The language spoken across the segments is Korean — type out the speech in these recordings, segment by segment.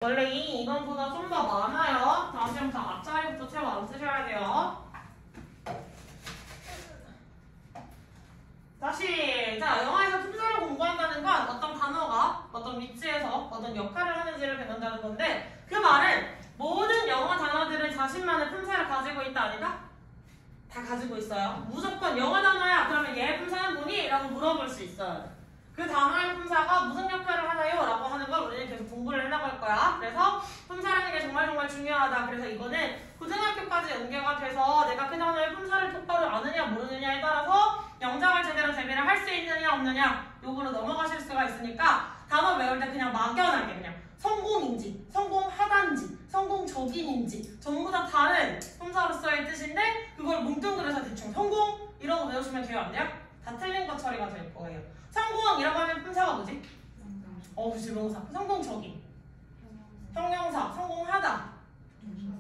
원래 이 인원보다 좀 더 많아요. 다시 한번 앞자리부터 채워 안 쓰셔야 돼요. 다시 자 영어에서 품사를 공부한다는 건 어떤 단어가 어떤 위치에서 어떤 역할을 하는지를 배운다는 건데 그 말은 모든 영어 단어들은 자신만의 품사를 가지고 있다 아니다? 다 가지고 있어요. 무조건 영어 단어야. 그러면 얘 품사는 뭐니? 라고 물어볼 수 있어요. 그 단어의 품사가 무슨 역할을 하나요? 라고 하는 걸 우리는 계속 공부를 해나갈 거야. 그래서 품사라는 게 정말 중요하다. 그래서 이거는 고등학교까지 연계가 돼서 내가 그 단어의 품사를 똑바로 아느냐 모르느냐에 따라서 영작을 제대로 재배를 할 수 있느냐 없느냐 요거로 넘어가실 수가 있으니까 단어 외울 때 그냥 막연하게 그냥 성공인지 성공하단지 성공적인인지 전부 다 다른 품사로서의 뜻인데 그걸 뭉뚱그려서 대충 성공 이러고 외우시면 돼요? 안 돼요? 다 틀린 것 처리가 될 거예요. 성공이라고 하면 품사가 뭐지? 그치 명사. 성공적인 형용사. 성공하다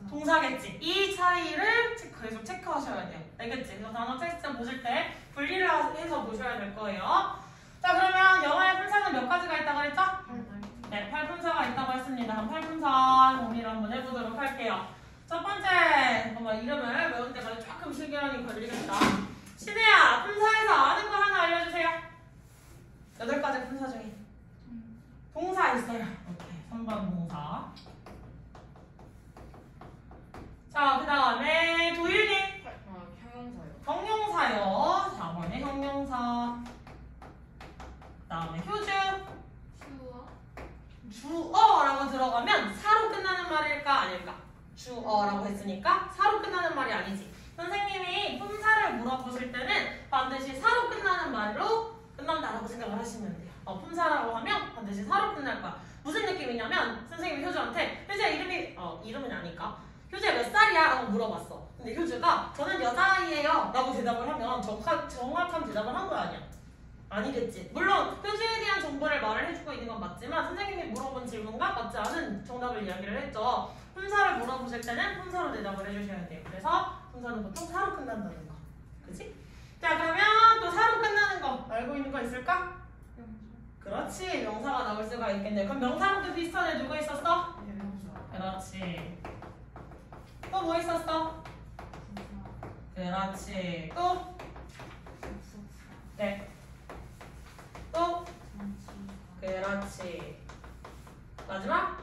동사겠지. 이 차이를 계속 체크하셔야 돼요. 알겠지? 그래서 단어 텍스트 보실 때 분리를 해서 보셔야 될 거예요. 자 그러면 영어의 품사는 몇 가지가 있다고 그랬죠? 네, 8품사가 있다고 했습니다. 한 8품사 정리를 한번 해보도록 할게요. 첫 번째, 잠깐만 이름을 외울 때까지 조금 시간이 걸리겠다. 신혜야, 품사에서 아는 거 하나 알려주세요. 8가지 품사 중에 동사 있어요. 오케이, 3번 동사. 자, 그 다음에 도윤이 형용사요. 형용사요. 4번에 형용사. 그 다음에 효주 주어라고 들어가면 사로 끝나는 말일까 아닐까? 주어라고 했으니까 사로 끝나는 말이 아니지. 선생님이 품사를 물어보실 때는 반드시 사로 끝나는 말로 끝난다라고 생각을 하시면 돼요. 품사라고 하면 반드시 사로 끝날 거야. 무슨 느낌이냐면 선생님이 효주한테 효주야 이름은 아니까 효주야 몇 살이야? 라고 물어봤어. 근데 효주가 저는 여자아이예요 라고 대답을 하면 정확한 대답을 한 거야 아니야? 아니겠지. 물론 효주에 대한 정보를 말을 해주고 있는 건 맞지만 선생님이 물어본 질문과 맞지 않은 정답을 이야기를 했죠. 품사를 물어보실 때는 품사로 대답을 해주셔야 돼요. 그래서 품사는 보통 사로 끝난다는 거. 그치? 자 그러면 또 사로 끝나는 거 알고 있는 거 있을까? 그렇지. 명사가 나올 수가 있겠네요. 그럼 명사랑 또 비슷한 애 누구 있었어? 그렇지. 또 뭐 있었어? 그렇지. 또? 네. 또? 그렇지. 마지막?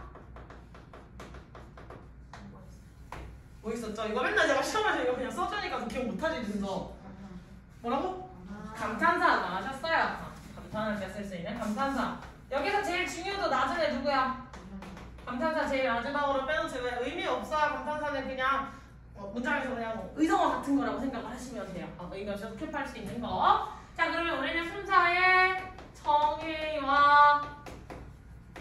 뭐 있었죠? 이거 맨날 제가 시험에서 이거 그냥 써주니까 기억 못하지 준서. 뭐라고? 감탄사 나가셨어요. 감탄할 때 쓸 수 있는 감탄사. 여기서 제일 중요도 나중에 누구야? 감탄사 제일 마지막으로 빼놓지. 왜 의미 없어요. 감탄사는 그냥 문장에서 그냥 의성어 같은 거라고 생각을 하시면 돼요. 의미 없이 스킵할 수 있는 거. 자 그러면 우리는 품사의 정의와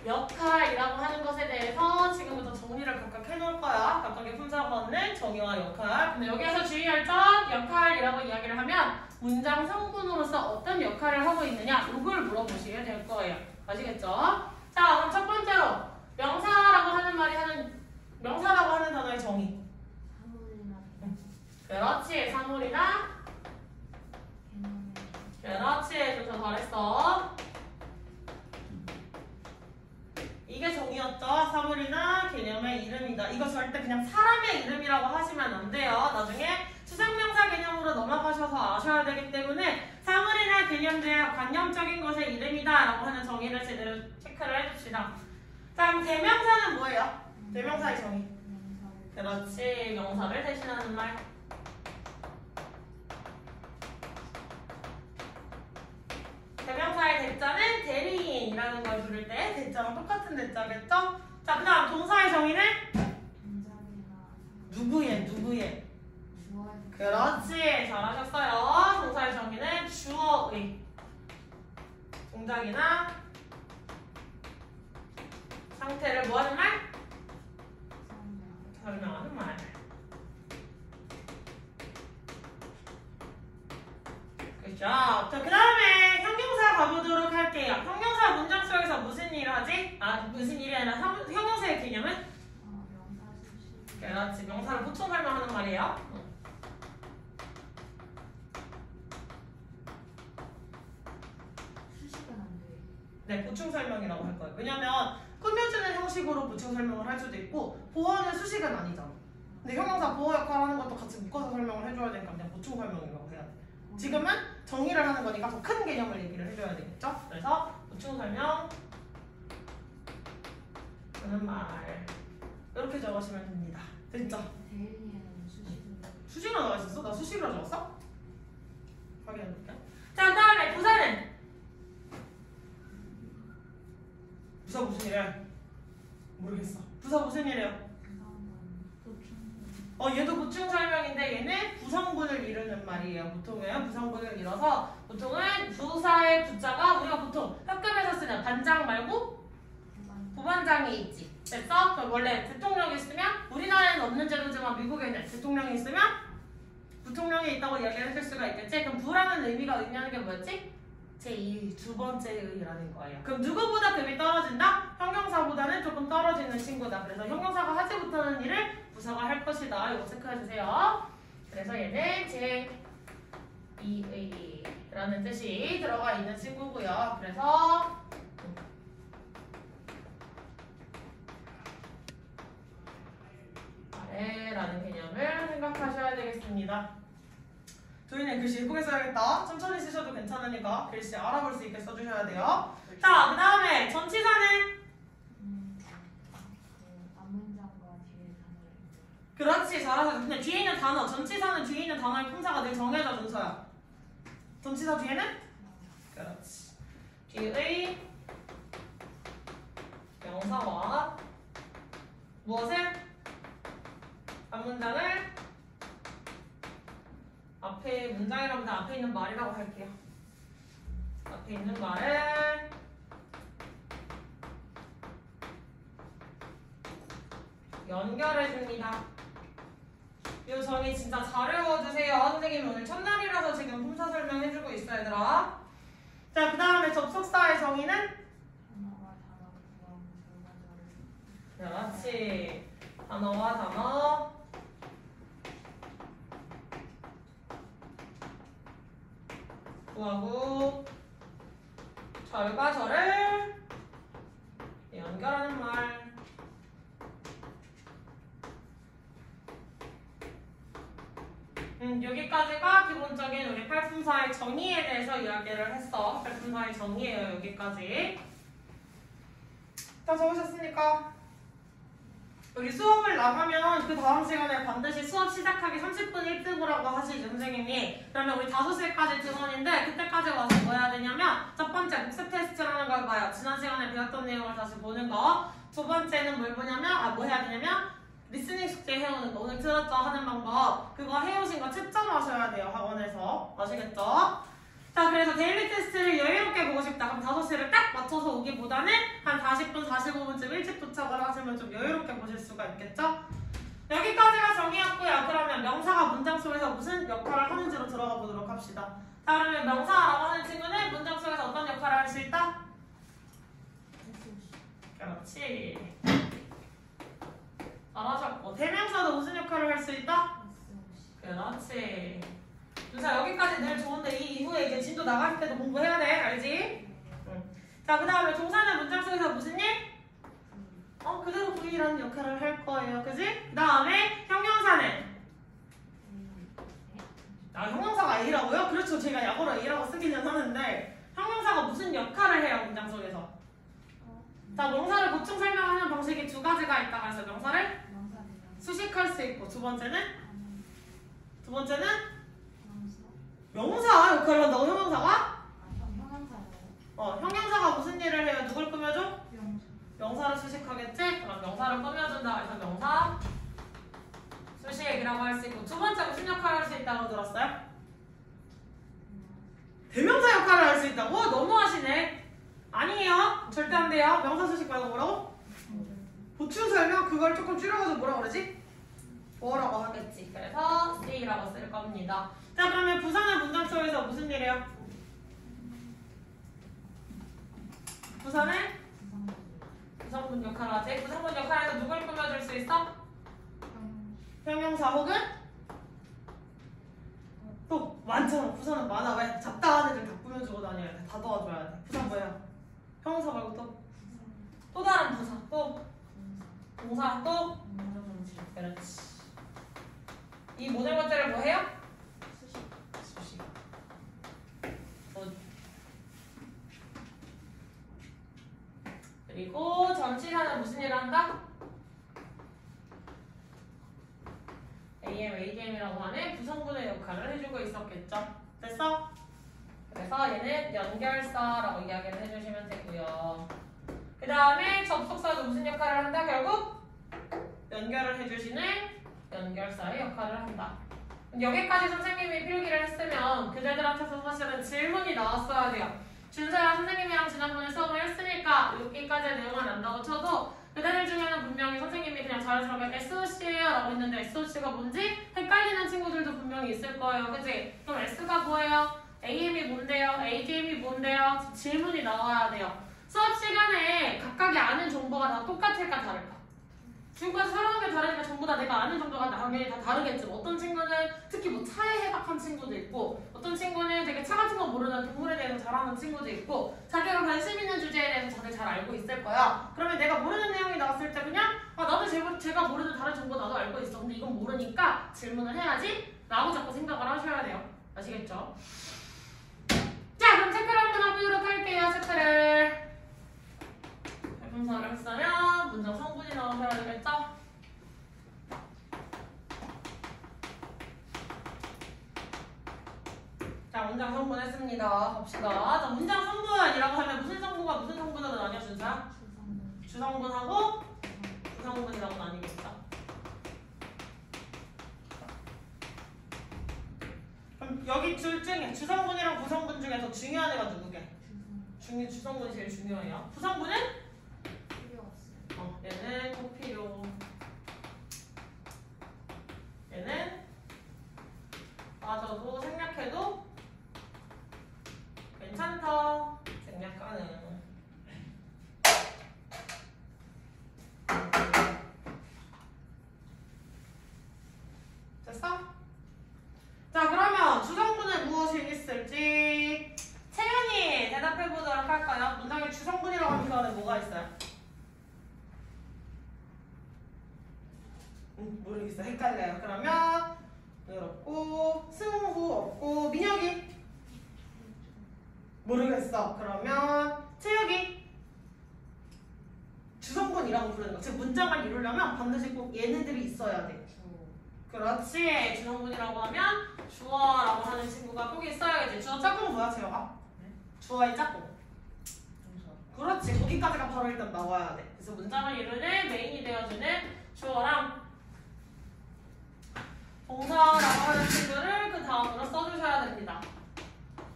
역할이라고 하는 것에 대해서 지금부터 정리를 각각 해놓을 거야. 각각의 품사가 얻는 정의와 역할. 근데 여기에서 주의할 점, 역할이라고 이야기를 하면 문장 성분으로서 어떤 역할을 하고 있느냐 이걸 물어보시게 될 거예요. 아시겠죠? 자 그럼 첫 번째로 명사라고 하는 단어의 정의. 그렇지. 사물이나 그렇지. 좋다. 잘했어. 이게 정의였죠. 사물이나 개념의 이름이다. 이거 절대 그냥 사람의 이름이라고 하시면 안 돼요. 나중에 추상명사 개념으로 넘어가셔서 아셔야 되기 때문에 사물이나 개념들 관념적인 것의 이름이다 라고 하는 정의를 제대로 체크를 해줍시다. 자 그럼 대명사는 뭐예요? 대명사의 정의. 그렇지. 명사를 대신하는 말. 대명사의 대자는 대리인이라는 걸 부를 때 대자랑 똑같은 대자겠죠? 자, 그 다음 동사의 정의는? 누구의? 그렇지. 잘하셨어요. 동사의 정의는 주어의 동작이나 상태를 뭐하는 말? 설명하는 말. 그죠? 자, 그 다음에 형용사 가보도록 할게요. 형용사 문장 속에서 무슨 일을 하지? 무슨 일이 아니라 형용사의 개념은? 그렇지. 명사를 보충 설명하는 말이에요. 네, 보충 설명이라고 할 거예요. 왜냐면 꾸며주는 형식으로 보충 설명을 할 수도 있고 보어는 수식은 아니잖아. 근데 형용사 보어 역할 하는 것도 같이 묶어서 설명을 해줘야 되니까 그냥 보충 설명이라고 해야 돼. 지금은 정의를 하는 거니까 더 큰 개념을 얘기를 해줘야 되겠죠? 그래서 보충 설명 하는 말 이렇게 적으시면 됩니다. 됐죠? 데일리에는 수식은 수식으로 나와 있었어? 나 수식으로 적었어? 확인해볼게. 자, 그 다음에 부사는 부사 무슨 일이야? 모르겠어. 부사 무슨 일이에요? 얘도 보충 설명인데 얘는 부성분을 이루는 말이에요. 보통은 부성분을 이뤄서 보통은 부사의 부자가 우리가 보통 학급에서 쓰는 반장 말고 부반장이 있지. 됐어? 그럼 원래 대통령이 있으면 우리나라에는 없는 제도지만 미국에는 대통령이 있으면 부통령이 있다고 이야기를 해줄 수가 있겠지. 그럼 부라는 의미가 의미하는 게 뭐였지? 제2, 두 번째 의라는 거예요. 그럼 누구보다 급이 떨어진다? 형용사보다는 조금 떨어지는 친구다. 그래서 형용사가 하지 못하는 일을 부사가 할 것이다. 이거 체크해주세요. 그래서 얘는 제2의라는 뜻이 들어가 있는 친구고요. 그래서 아래라는 개념을 생각하셔야 되겠습니다. 조이는 글씨 예쁘게 써야겠다. 천천히 쓰셔도 괜찮으니까 글씨 알아볼 수 있게 써주셔야 돼요. 자, 그 다음에 전치사는? 앞문장과 뒤에 단어를 그렇지, 잘하셔. 근데 뒤에 있는 단어, 전치사는 뒤에 있는 단어의 품사가 늘 정해져 준서야. 전치사 뒤에는? 그렇지. 뒤의 명사와 무엇을? 앞문장을 앞에 문장이라보다 앞에 있는 말이라고 할게요. 앞에 있는 말을 연결해줍니다. 이 정의 진짜 잘 외워주세요. 선생님이 오늘 첫날이라서 지금 품사 설명해주고 있어 얘들아. 자, 그 다음에 접속사의 정의는? 단어와 단어 구성 결과절을 그렇지. 단어와 단어 구하고 절과 절을 연결하는 말. 여기까지가 기본적인 우리 팔품사의 정의에 대해서 이야기를 했어. 팔품사의 정의예요. 여기까지. 다 적으셨습니까? 여기 수업을 나가면 그 다음 시간에 반드시 수업 시작하기 30분 일찍 오라고 하시죠, 선생님이. 그러면 우리 5시까지 등원인데 그때까지 와서 뭐 해야 되냐면 첫 번째 복습 테스트라는 걸 봐요. 지난 시간에 배웠던 내용을 다시 보는 거. 두 번째는 뭘 보냐면 뭐 해야 되냐면 리스닝 숙제 해오는 거. 오늘 들었죠? 하는 방법. 그거 해오신 거 채점하셔야 돼요, 학원에서. 아시겠죠? 자, 그래서 데일리 테스트를 여유롭게 보고 싶다. 그럼 5시를 딱 맞춰서 오기보다는 한 40분, 45분쯤 일찍 도착을 하시면 좀 여유롭게 보실 수가 있겠죠? 여기까지가 정의였고요. 그러면 명사가 문장 속에서 무슨 역할을 하는지로 들어가 보도록 합시다. 자, 그러면 명사라고 하는 친구는 문장 속에서 어떤 역할을 할 수 있다? 그렇지. 잘하셨고. 대명사도 무슨 역할을 할 수 있다? 그렇지. 자, 여기까지 늘 좋은데 이 이후에 이제 진도 나갈 때도 공부해야 돼. 알지? 응. 자, 그 다음에 동사는 문장 속에서 무슨 일? 그대로 V라는 역할을 할 거예요. 그지? 그 다음에 형용사는? 형용사가 A라고요? 그렇죠. 제가 약어로 A라고 쓰기는 하는데 형용사가 무슨 역할을 해요? 문장 속에서. 자, 명사를 보충 설명하는 방식이 두 가지가 있다고 해서 명사를 수식할 수 있고 두 번째는 명사 역할을 한다고 형용사가? 형용사가 무슨 일을 해요? 누굴 꾸며줘? 명사를 수식하겠지? 그럼 명사를 꾸며준다 해서 명사 수식이라고 할 수 있고 두 번째 무슨 역할을 할 수 있다고 들었어요? 대명사 역할을 할 수 있다고? 너무하시네. 아니에요. 절대 안 돼요. 명사 수식 말고 뭐라고? 보충 설명 그걸 조금 줄여가지고 뭐라 그러지? 뭐라고 하겠지. 그래서 C라고 쓸 겁니다. 자, 그러면 부사는 문장 속에서 무슨 일이에요? 부사는 부성분 역할을 하지. 부성분 역할에서 누굴 꾸며줄 수 있어? 형용사 혹은? 또 많잖아. 부사는 많아. 왜? 잡다한 애들 다 꾸며주고 다녀야 돼. 다 도와줘야 돼. 부사 뭐야? 형용사 말고 또? 또 다른 부사, 또 동사 동사, 또 동사동지 그렇지. 이 모든 것들을 뭐 해요? 수식 수식. 그리고 전치사는 무슨 일을 한다? AM, ADM이라고 하는 구성분의 역할을 해주고 있었겠죠. 됐어? 그래서 얘는 연결사라고 이야기를 해주시면 되고요. 그 다음에 접속사도 무슨 역할을 한다? 결국 연결을 해주시는 연결사의 역할을 한다. 여기까지 선생님이 필기를 했으면 그대들한테서 사실은 질문이 나왔어야 돼요. 준서야 선생님이랑 지난번에 수업을 했으니까 여기까지의 내용은 안다고 쳐도 그대들 중에는 분명히 선생님이 그냥 자연스럽게 SOC예요 라고 했는데 SOC가 뭔지 헷갈리는 친구들도 분명히 있을 거예요. 그치? 그럼 S가 뭐예요? AM이 뭔데요? ADM이 뭔데요? 질문이 나와야 돼요. 수업 시간에 각각이 아는 정보가 다 똑같을까 다를까? 지금까지 살아온 게 다르니까 전부 다 내가 아는 정도가 당연히 다 다르겠죠. 어떤 친구는 특히 뭐 차에 해박한 친구도 있고 어떤 친구는 되게 차 같은 거 모르는 동물에 대해서 잘 아는 친구도 있고 자기가 관심 있는 주제에 대해서 다들 잘 알고 있을 거야. 그러면 내가 모르는 내용이 나왔을 때 그냥 나도 제가 모르는 다른 정보 나도 알고 있어. 근데 이건 모르니까 질문을 해야지 라고 자꾸 생각을 하셔야 돼요. 아시겠죠? 자 그럼 체크를 한번 해보도록 할게요. 체크를 대명사를 했으면 문장 성분이 나와야 되겠죠? 자 문장 성분 했습니다. 봅시다. 자 문장 성분이라고 하면 무슨 성분과 무슨 성분으로 나뉘어 준사? 주성분하고 부성분이라고 나뉘겠죠? 그럼 여기 둘 중에 주성분이랑 부성분 중에 더 중요한 애가 누구게? 주성분이 제일 중요해요. 부성분은? 필요 없어요. 얘는 꼭 필요. 얘는 빠져도 생략해도 괜찮다. 생략 가능. 됐어? 자 그러면 주성분은 무엇이 있을지 채연이 대답해 보도록 할까요? 문장에 주성분이라고 하는 그 안에 뭐가 있어요? 모르겠어. 헷갈려요. 그러면 없고 승우 없고 민혁이 모르겠어. 그러면 채혁이 주성분이라고 부르는 거. 즉 문장을 이루려면 반드시 꼭 얘네들이 있어야 돼. 그렇지. 주성분이라고 하면 주어라고 하는 친구가 꼭 있어야겠지. 주어 짝꿍 뭐야 채혁아? 주어의 짝꿍. 그렇지. 거기까지가 바로 일단 나와야 돼. 그래서 문장을 이루는 메인이 되어주는 주어랑 동사라고 하는 친구를 그 다음으로 써주셔야 됩니다.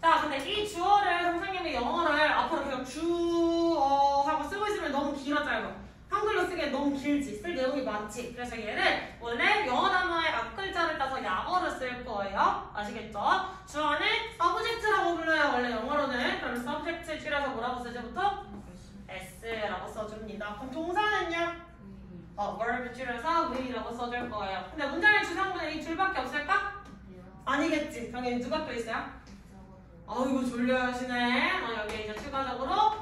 자, 근데 이 주어를 선생님이 영어를 앞으로 그냥 주어 하고 쓰고 있으면 너무 길어 짧아. 한글로 쓰기엔 너무 길지. 쓸 내용이 많지. 그래서 얘를 원래 영어 단어의 앞글자를 따서 약어를 쓸 거예요. 아시겠죠? 주어는 subject라고 불러요. 원래 영어로는. 그럼 subject 줄여서 뭐라고 쓰지부터? S라고 써줍니다. 그럼 동사는요? verb 줄여서 we라고 써줄 거예요. 근데 문장의 주성분은 이 줄밖에 없을까? 아니겠지. 당연히 누가 또 있어요? 이거 졸려하시네. 여기 이제 추가적으로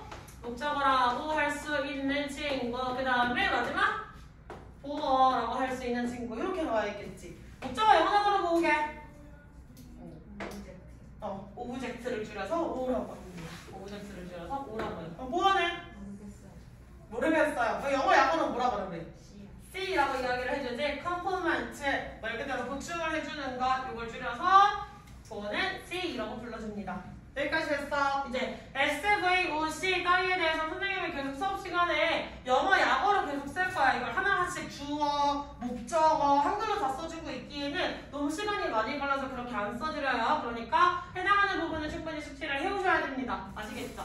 목적어라고 할 수 있는 친구. 그 다음에 마지막 보어라고 할 수 있는 친구. 이렇게 나와 있겠지. 목적어 영어적으로 보게. 오브젝트를 줄여서 O라고 합니다. 오브젝트를 줄여서 O라고 해요. 보어는? 모르겠어요. 영어 약어는 뭐라 그러래? C라고 이야기를 해주지. 컴포먼트 말 그대로 보충을 해주는 것 이걸 줄여서 보어는 C라고 불러줍니다. 여기까지 됐어. 이제 SVOC 따위에 대해서 선생님이 계속 수업 시간에 영어 약어로 계속 쓸 거야. 이걸 하나하나씩 주어, 목적어, 한글로 다 써주고 있기에는 너무 시간이 많이 걸려서 그렇게 안 써드려요. 그러니까 해당하는 부분은 충분히 숙지를 해오셔야 됩니다. 아시겠죠?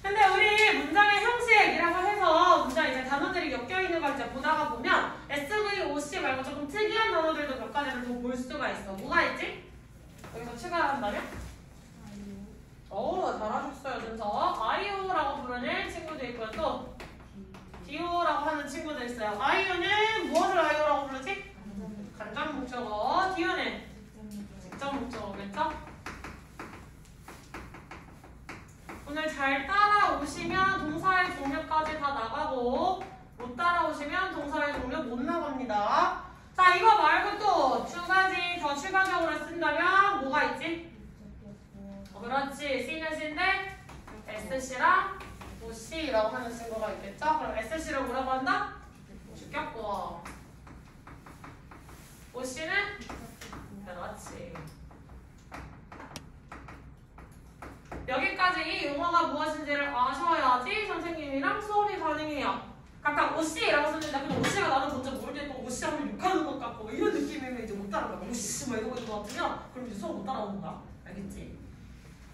근데 우리 문장의 형식이라고 해서 문장 이제 단어들이 엮여있는 걸 이제 보다가 보면 SVOC 말고 조금 특이한 단어들도 몇 가지를 좀 볼 수가 있어. 뭐가 있지? 여기서 추가한다면? 잘하셨어요. 준서. IO라고 부르는 친구도 있고요. 또 DO라고 하는 친구도 있어요. IO는 무엇을 IO라고 부르지? 간접 목적어. DO는 직접 목적어겠죠? 오늘 잘 따라오시면 동사의 종류까지 다 하고 못 따라오시면 동사의 종류 못 나갑니다. 자, 이거 말고 또 두 가지 더 추가적으로 쓴다면 뭐가 있지? 그렇지. C는 C인데 SC랑 OC라고 하는 친구가 있겠죠? 그럼 SC를 뭐라고 한다? 주격고. OC는? 그렇지. 여기까지 이 용어가 무엇인지를 아셔야지 선생님이랑 수업이 가능해요. 각각 OC라고 썼는데 그냥 OC가 나는 진짜 모르겠고 OC 하면 욕하는 것 같고 이런 느낌이면 이제 못 따라가. OC 뭐 이러고 있는 것 같으면 그럼 이제 수업 못 따라오는 거야. 알겠지?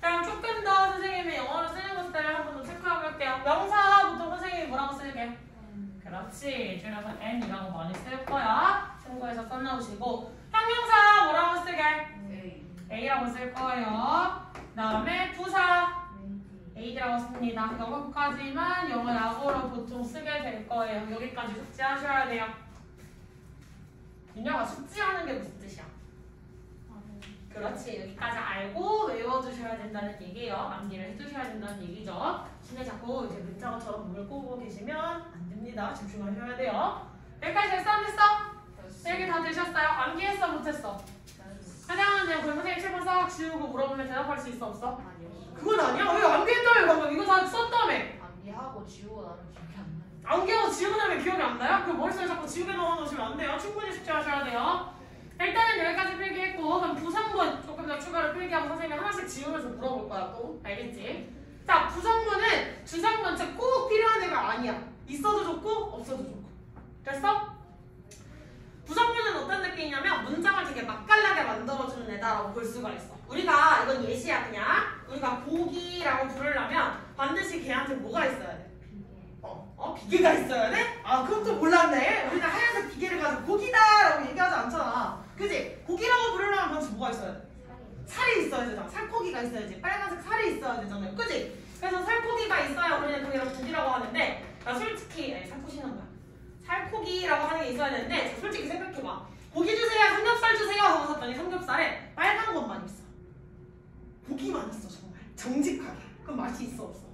그럼 조금 더 선생님의 영어를 쓰는 것들을 한 번 더 체크해 볼게요. 명사 보통 선생님이 뭐라고 쓸게? 그렇지. 줄여서 N이라고 많이 쓸 거야. 참고해서 써놓으시고 형용사 뭐라고 쓰게? A라고 쓸 거예요. 그 다음에 부사 AD라고 씁니다. 영어까지만 영어 약어로 보통 쓰게 될 거예요. 여기까지 숙지하셔야 돼요. 민혁아 숙지하는 게 무슨 뜻이야? 그렇지. 여기까지 알고 외워두셔야 된다는 얘기예요. 암기를 해두셔야 된다는 얘기죠. 근데 자꾸 이제 문자처럼 물고 보고 계시면 안 됩니다. 집중하셔야 돼요. 여기까지 됐어? 안 됐어? 네 개 다 되셨어요? 암기했어? 못했어? 하장은 그냥 선생님 책을 싹 지우고 물어보면 대답할 수 있어? 없어? 그건 아니야? 왜 암기했다며 방금 이거 다 썼다며. 암기하고 지우고 나면 기억이 안 나요. 암기하고 지우고 나면 기억이 안 나요? 그럼 머릿속에 자꾸 지우개 넣어놓으시면 안 돼요. 충분히 숙제하셔야 돼요. 일단은 여기까지 필기했고 그럼 부성분 조금 더 추가로 필기하고 선생님이 하나씩 지우면서 물어볼 거야 또. 알겠지? 자, 부성분은 주성분 즉 꼭 필요한 애가 아니야. 있어도 좋고 없어도 좋고. 됐어? 부성분은 어떤 느낌이냐면 문장을 되게 맛깔나게 만들어주는 애다라고 볼 수가 있어. 우리가 이건 예시야 그냥. 우리가 고기라고 부르려면 반드시 걔한테 뭐가 있어야 돼? 비계가 있어야 돼? 아 그럼 또 몰랐네. 우리가 하얀색 비계를 가지고 고기다라고 얘기하지 않잖아. 그치? 고기라고 부르려면 반드시 뭐가 있어야 돼? 살이 있어야 되잖아. 살코기가 있어야지. 빨간색 살이 있어야 되잖아요. 그치? 그래서 살코기가 있어야 우리는 거기를 고기라고 하는데 솔직히 살코기는 뭐야? 살코기라고 하는 게 있어야 되는데 솔직히 생각해봐. 고기 주세요, 삼겹살 주세요 하고 샀더니 삼겹살에 빨간 것만 있어. 고기만 있어 정말 정직하게. 그럼 맛이 있어 없어?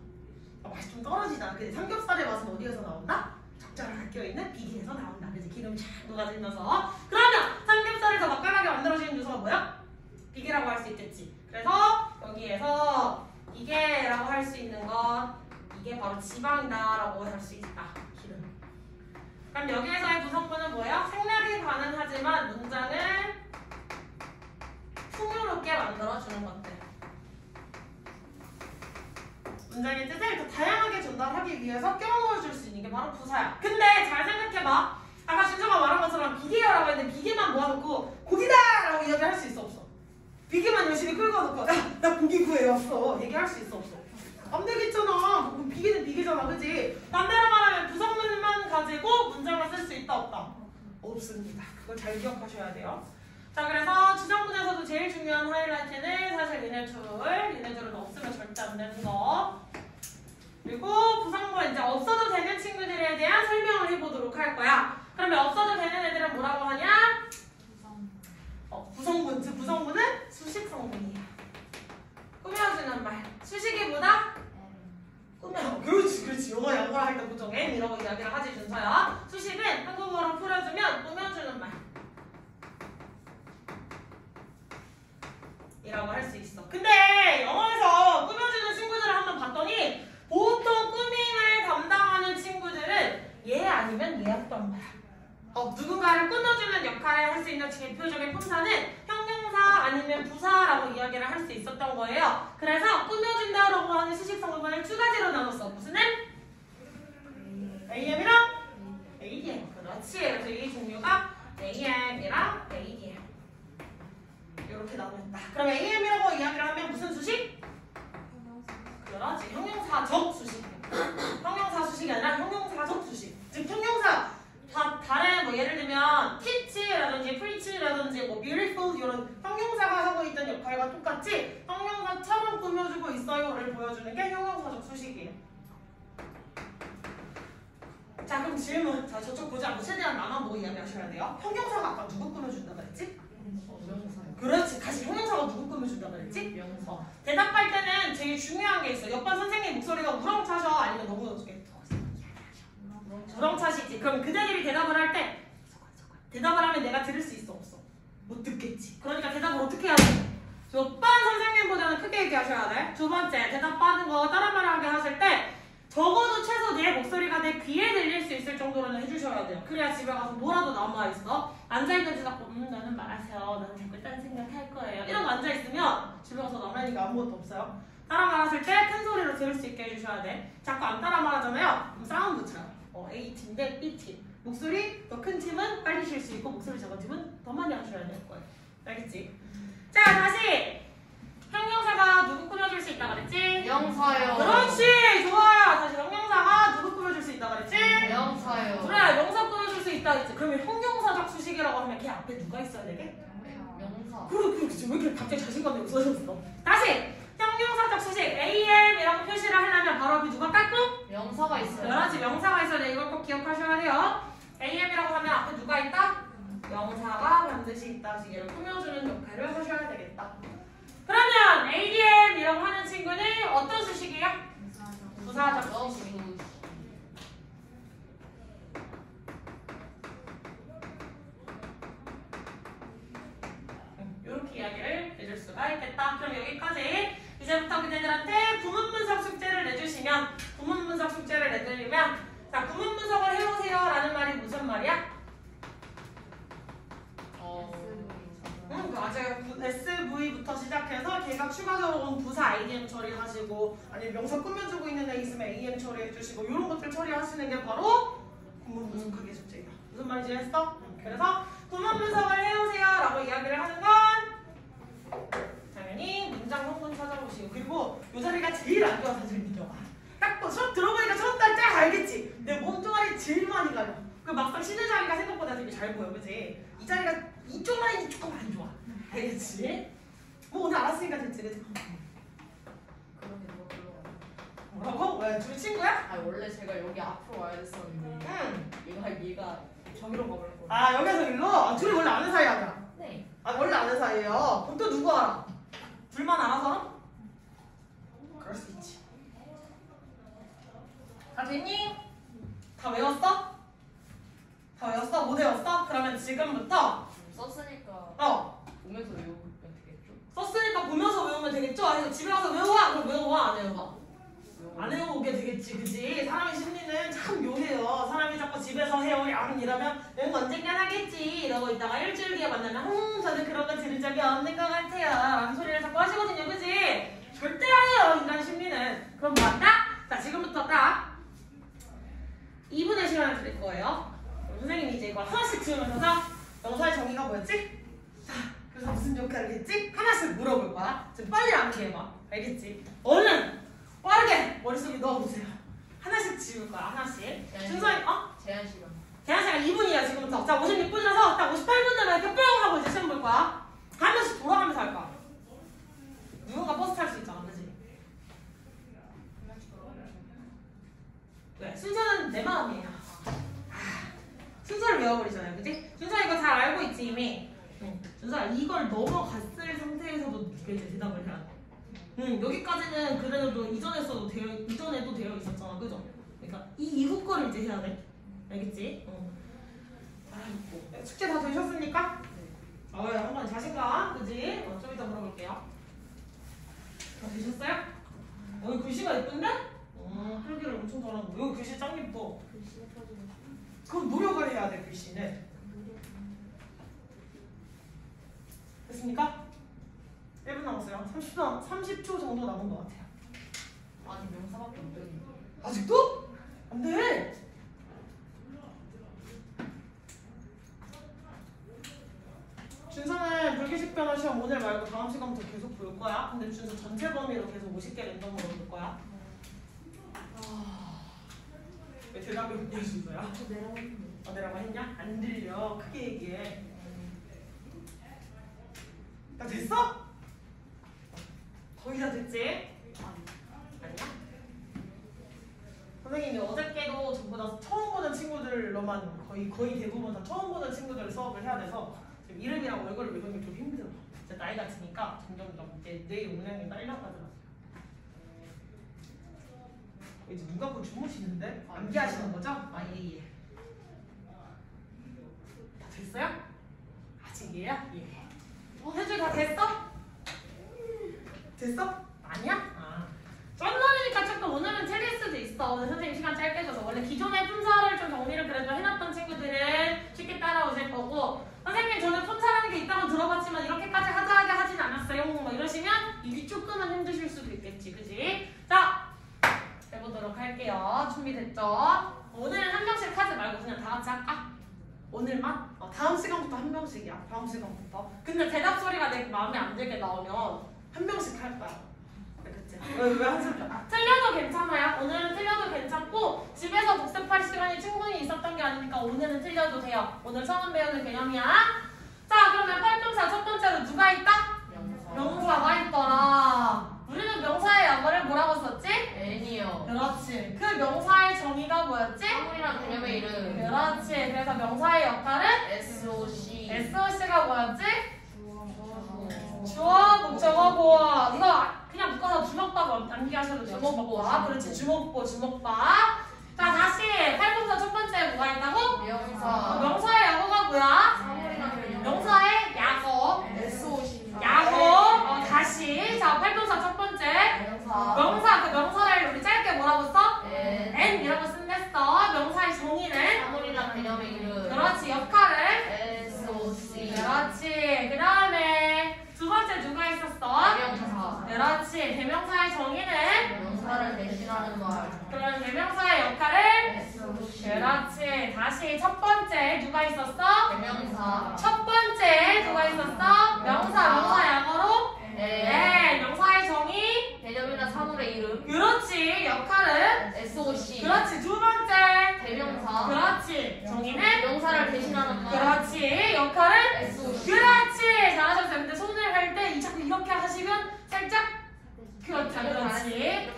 맛이 좀 떨어지잖아. 근데 삼겹살의 맛은 어디에서 나온다? 적절하게 껴있는 비계에서 나온다. 그래서 기름 쫙 녹아지면서. 그러면 삼겹살을 더 맛깔나게 만들어주는 요소가 뭐야? 비계라고 할 수 있겠지. 그래서 여기에서 비계라고 할 수 있는 건 이게 바로 지방이다라고 할 수 있다. 기름. 그럼 여기에서의 구성분은 뭐예요? 생략이 가능하지만 문장을 풍요롭게 만들어주는 것들. 문장의 뜻을 더 다양하게 전달하기 위해서 껴넣어줄 수 있는 게 바로 부사야. 근데 잘 생각해봐. 아까 준서가 말한 것처럼 비계라고 했는데 비계만 모아놓고 고기다라고 이야기할 수 있어 없어? 비계만 열심히 끌고 놓고 나 고기 구해왔어 얘기할 수 있어 없어? 안 되겠잖아. 비계는 비계잖아. 그치? 반대로 말하면 부성문만 가지고 문장을 쓸 수 있다 없다? 없습니다. 그걸 잘 기억하셔야 돼요. 자, 그래서 주성문에서도 제일 중요한 하이라이트는 사실 얘네들은 없으면 절대 안 되는 거. 그리고 부성문 이제 없어도 되는 친구들에 대한 설명을 해보도록 할 거야. 그러면 없어도 되는 애들은 뭐라고 하냐? 부성문. 즉 부성문은 수식 성분이야. 꾸며주는 말. 수식이보다 그렇지. 영어 양어를 할 때 보통 M 이라고 이야기를 하지 준서야. 수식은 한국어로 풀어주면 꾸며주는 말 이라고 할 수 있어. 근데 영어에서 꾸며주는 친구들을 한번 봤더니 보통 꾸밈을 담당하는 친구들은 얘 아니면 얘였던 거야. 누군가를 꾸며주는 역할을 할 수 있는 대표적인 품사는 형용사 아니면 부사라고 이야기를 할 수 있었던 거예요. 그래서 꾸며준다라고 하는 수식 성분을 두 가지로 나눴어. 무슨 AM이랑 ADM. 그렇지. 그래서 이 종류가 AM이랑 ADM. 이렇게 나눴다. 그럼 AM이라고 이야기를 하면 무슨 수식? 그렇지. 형용사적 수식. 형용사 수식이 아니라 형용사적 수식. 즉 형용사 다른 뭐 예를 들면 teach라든지 preach라든지 뭐 beautiful 이런 형용사가 하고 있던 역할과 똑같이 형용사처럼 꾸며주고 있어요를 보여주는 게 형용사적 수식이에요. 자, 그럼 질문. 자, 저쪽 보지 않고 최대한 나만 보고 이야기하셔야 돼요. 형용사가 아까 누구 꾸며준다 그랬지? 그렇지. 다시 형용사가 누구 꾸며준다 그랬지? 명사. 대답할 때는 제일 중요한 게 있어. 옆반 선생님 목소리가 우렁차셔? 아니면 너무 어떻게? 조롱차시지. 그럼 그대들이 대답을 할 때 대답을 하면 내가 들을 수 있어 없어? 못 듣겠지. 그러니까 대답을 어떻게 해야 돼? 몇 번 선생님보다는 크게 얘기하셔야 돼. 두 번째, 대답 받은 거 따라 말하게 하실 때 적어도 최소 내 목소리가 내 귀에 들릴 수 있을 정도로는 해주셔야 돼요. 그래야 집에 가서 뭐라도 남아있어. 앉아있는지 자꾸 나는 말하세요. 나는 자꾸 딴 생각할 거예요. 이런 거 앉아있으면 집에 가서 남아있으니까 아무것도 없어요. 따라 말하실 때 큰 소리로 들을 수 있게 해주셔야 돼. 자꾸 안 따라 말하잖아요. 그럼 사운드 쳐요. A팀 대 B팀. 목소리 더 큰 팀은 빨리 쉴 수 있고 목소리 작은 팀은 더 많이 하셔야 될 거예요. 알겠지? 자, 다시 형용사가 누구 꾸며줄 수 있다 그랬지? 명사요. 그렇지, 좋아요. 다시 형용사가 누구 꾸며줄 수 있다 그랬지? 명사요. 그래, 명사 꾸며줄 수 있다 그랬지. 그러면 형용사적 수식이라고 하면 걔 앞에 누가 있어야 되게? 명사. 그렇지. 왜 이렇게 갑자기 자신감이 없어졌어? 다시 형용사적 수식 AM이라고 표시를 하려면 바로 앞에 누가 깔고? 명사가 있어요. 그렇지, 명사가 있어야 돼. 이걸 꼭 기억하셔야 돼요. AM이라고 하면 앞에 누가 있다? 명사가 반드시 있다. 얘를 꾸며주는 역할을 하셔야 되겠다. 그러면 ADM이라고 하는 친구는 어떤 수식이야? 부사적 수식. 이렇게 이야기를 해줄 수가 있겠다. 그럼 여기까지. 이제부터 그대들한테 구문분석 숙제를 내주시면, 구문분석 숙제를 내드리면, 자, 구문분석을 해오세요 라는 말이 무슨 말이야? 맞아요. SV부터 시작해서 걔가 추가적으로 온 부사 IDM 처리하시고, 아니면 명사 꾸며주고 있는 애 있으면 AM 처리해주시고, 이런 것들 처리하시는 게 바로 구문분석하기 숙제이다. 무슨 말인지 했어? 그래서 구문분석을 해오세요 라고 이야기를 하는 건 당연히 문장 성분 찾아보시고, 그리고 이 자리가 제일 안 좋아서 제일 민정아. 딱 수업 들어보니까 첫 달 쫙 알겠지? 내 몸뚱아리 제일 많이 가려. 그 막상 쉬는 자리가 생각보다 되게 잘 보여, 그치? 이 자리가 이쪽 라인이 조금 안 좋아. 알겠지? 뭐 오늘 알았으니까 됐지, 그치? 그러게 뭐 별로. 뭐라고? 왜? 둘이 친구야? 아 원래 제가 여기 앞으로 와야 됐었는데. 얘가 저기로 가버렸거든요. 아, 여기서 일로? 아, 둘이 원래 아는 사이 아니야? 네. 아, 원래 아는 사이예요? 그럼 또 누구 알아? 둘만 알아서? 그럴 수 있지. 다 됐니? 다 외웠어? 다 외웠어? 못 외웠어? 그러면 지금부터 썼으니까 보면서 외우면 되겠죠? 썼으니까 보면서 외우면 되겠죠? 아니 집에 가서 외워와? 그럼 외워와? 안 외워와? 안 외우게 되겠지, 그지? 사람의 심리는 참 묘해요. 사람이 자꾸 집에서 해요 이러면 응 언젠간 하겠지 이러고 있다가 일주일 뒤에 만나면 저는 그런 거 들은 적이 없는 것 같아요 라는 소리를 자꾸 하시거든요, 그지? 절대 안 해요, 인간 심리는. 그럼 뭐 한다? 자, 지금부터 딱 2분의 시간을 드릴 거예요. 선생님이 이제 이걸 하나씩 지으면서 명사의 정의가 뭐였지? 자, 그래서 무슨 역할을 했지? 하나씩 물어볼 거야. 지금 빨리 암기해 해봐. 알겠지? 얼른 빠르게 머릿속에 넣어보세요. 하나씩 지울 거야, 하나씩. 순서에 제한 시간. 제한 시간 2분이야 지금부터. 자, 56분이라서 딱 58분 되면 이렇게 뿅 하고 이제 시험 볼 거야. 한 번씩 돌아가면서 할 거야. 누군가 버스 탈 수 있잖아, 그지? 네, 순서는 내 마음이에요. 순서를 외워버리잖아요, 그지? 순서 이거 잘 알고 있지 이미. 순서 이걸 넘어갔을 상태에서도 네가 이제 대답을 해야 돼. 여기까지는 그래도 이전에도 되어 있었잖아, 그죠? 그러니까 이 이후 거를 이제 해야 돼. 알겠지? 아이고, 숙제 다 되셨습니까? 네. 한번 자신감, 그지? 좀 이따 물어볼게요. 다 되셨어요? 글씨가 예쁜데? 필기를 엄청 잘하는 거. 여기 글씨 짱 예뻐. 그럼 노력을 해야 돼, 글씨는. 됐습니까? 1분 남았어요. 30초 정도 남은 것 같아요. 아니 명사밖에 안 되는데. 아직도? 안 돼! 준서는 불규칙 변화 시험 오늘 말고 다음 시간부터 계속 볼 거야. 근데 준서 전체 범위로 계속 50개 랜덤으로 볼 거야. 왜 대답을 못 해준거야? 내라고 했냐? 안 들려. 크게 얘기해. 나 됐어? 거의 다 됐지? 아니야? 선생님이 어저께도 전부 다 처음 보는 친구들로만 거의 대부분 다 처음 보는 친구들 수업을 해야 돼서 지금 이름이랑 얼굴을 외우는 게 좀 힘들어. 이제 나이가 드니까 점점 이제 내 용량이 딸려가더라고요. 이제 눈 감고 주무시는데? 암기하시는 거죠? 아, 예. 다 됐어요? 아직이에요? 예. 해줄 다 됐어? 됐어? 아니야? 아. 쩐날이니까 조금 오늘은 틀릴 수도 있어. 오늘 선생님 시간 짧게 줘서. 원래 기존의 품사를 좀 정리를 그래도 해놨던 친구들은 쉽게 따라오실 거고, 선생님 저는 품사라는 게 있다고 들어봤지만 이렇게까지 하자하게 하진 않았어요. 뭐 이러시면 입이 조금은 힘드실 수도 있겠지. 그지? 자, 해보도록 할게요. 준비됐죠? 오늘은 한 명씩 하지 말고 그냥 다 같이 할까? 오늘만? 다음 시간부터 한 명씩이야. 다음 시간부터. 근데 대답 소리가 내 마음에 안 들게 나오면 한 명씩 할 거야. 그치? 왜 한숨 쉬어? 틀려도 괜찮아요. 오늘은 틀려도 괜찮고 집에서 복습할 시간이 충분히 있었던 게 아니니까 오늘은 틀려도 돼요. 오늘 처음 배우는 개념이야. 자, 그러면 활동사 첫 번째로 누가 있다? 명사가 있더라. 우리는 명사의 영어를 뭐라고 썼지? N이요. 그렇지. 그 명사의 정의가 뭐였지? 사물이란 개념의 이름. 그렇지. 그래서 명사의 역할은? SOC. SOC가 뭐였지? 주어, 목적어, 보어. 이거 그냥 묶어서 주먹밥 암기하셔도 돼요. 주먹밥. 그렇지. 주먹밥. 자, 다시 활동사 첫 번째 뭐가 있다고? 명사. 명사의 약어가 뭐야? 사물이란 개념. 명사의 약어. SOC. 약어. 다시. 자, 활동사 첫 번째. 명사. 그 명사를 우리 짧게 뭐라고 써? N이라고 쓴댔어. 명사의 정의는? 사물이란 개념의 이름. 그렇지. 역할을? SOC. 그렇지. 그 다음에 두 번째 누가 있었어? 대명사. 그렇지. 대명사의 정의는? 명사를 대신하는 말. 그럼 대명사의 역할을? SOC. 그렇지. 다시 첫 번째 누가 있었어? 대명사. 첫 번째 누가 있었어? 명사 약어로? 네. 명사의 정의? 개념이나 사물의 이름. 그렇지. 역할은? SOC. 그렇지. 두 번째. 대명사. 그렇지. 정의는? 명사를 대신하는 말. 그렇지. 역할은? SOC. 그렇지. 잘하셨어요. 근데 손을 할 때 자꾸 이렇게 하시면 살짝 그렇지. 이렇게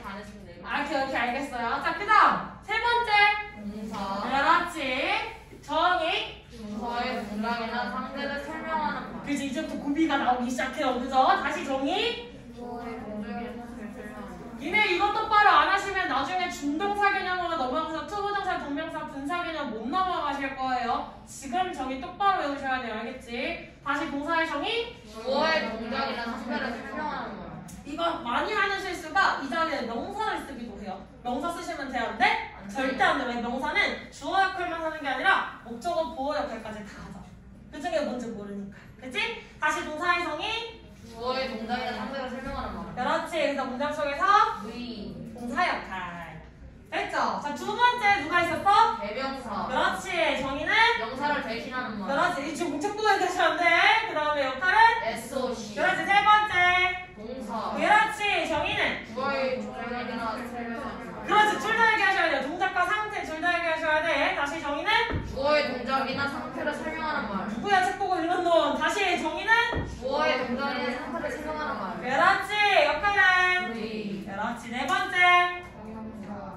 안 했으면 돼요. 오케이 알겠어요. 자, 그 다음 세 번째. 동사. 그렇지. 정의. 동사의 동작이나 상대를 설명하는 말. 그지. 이제부터 고비가 나오기 시작해요. 그죠? 다시 정의. 동사의 동작이나 상대를 설명하는 말. 니네 이거 똑바로 안 하시면 나중에 준동사 개념으로 넘어가서 투부정사, 동명사, 분사 개념 못 넘어가실 거예요. 지금 정의 똑바로 외우셔야 돼요. 알겠지? 다시 동사의 정의. 주어의 동작이나 상대를 설명하는 말. 이거 많이 하는 실수가 이 자리에 명사를 쓰기도 해요. 명사 쓰시면 되는데 절대 안 돼. 왜? 명사는 주어 역할만 하는 게 아니라 목적어, 보어 역할까지 다 하죠. 그 중에 뭔지 모르니까. 그치? 다시 동사의 정의. 주어의 동작이나 상대를 설명하는 말. 그렇지. 그래서 문장 속에서 V. 동사 역할. 됐죠? 자, 두 번째 누가 있었어? 대명사. 그렇지. 정의는? 명사를 대신하는 말. 그렇지. 지금 목적보고 얘기하셨는데 그 다음에 역할은? SOC. 그렇지. 세 번째. 동사. 그렇지. 정의는? 주어의 동작이나 설명하는 말. 그렇지. 둘 다 얘기하셔야 돼요. 동작과 상태 둘 다 얘기하셔야 돼. 다시 정의는? 주어의 동작이나 상태를 설명하는 말. 누구야 책 보고 읽은 놈. 다시 정의는? 주어의 동작이나 상태를 설명하는 말. 그렇지. 역할은? V. 그렇지. 네 번째.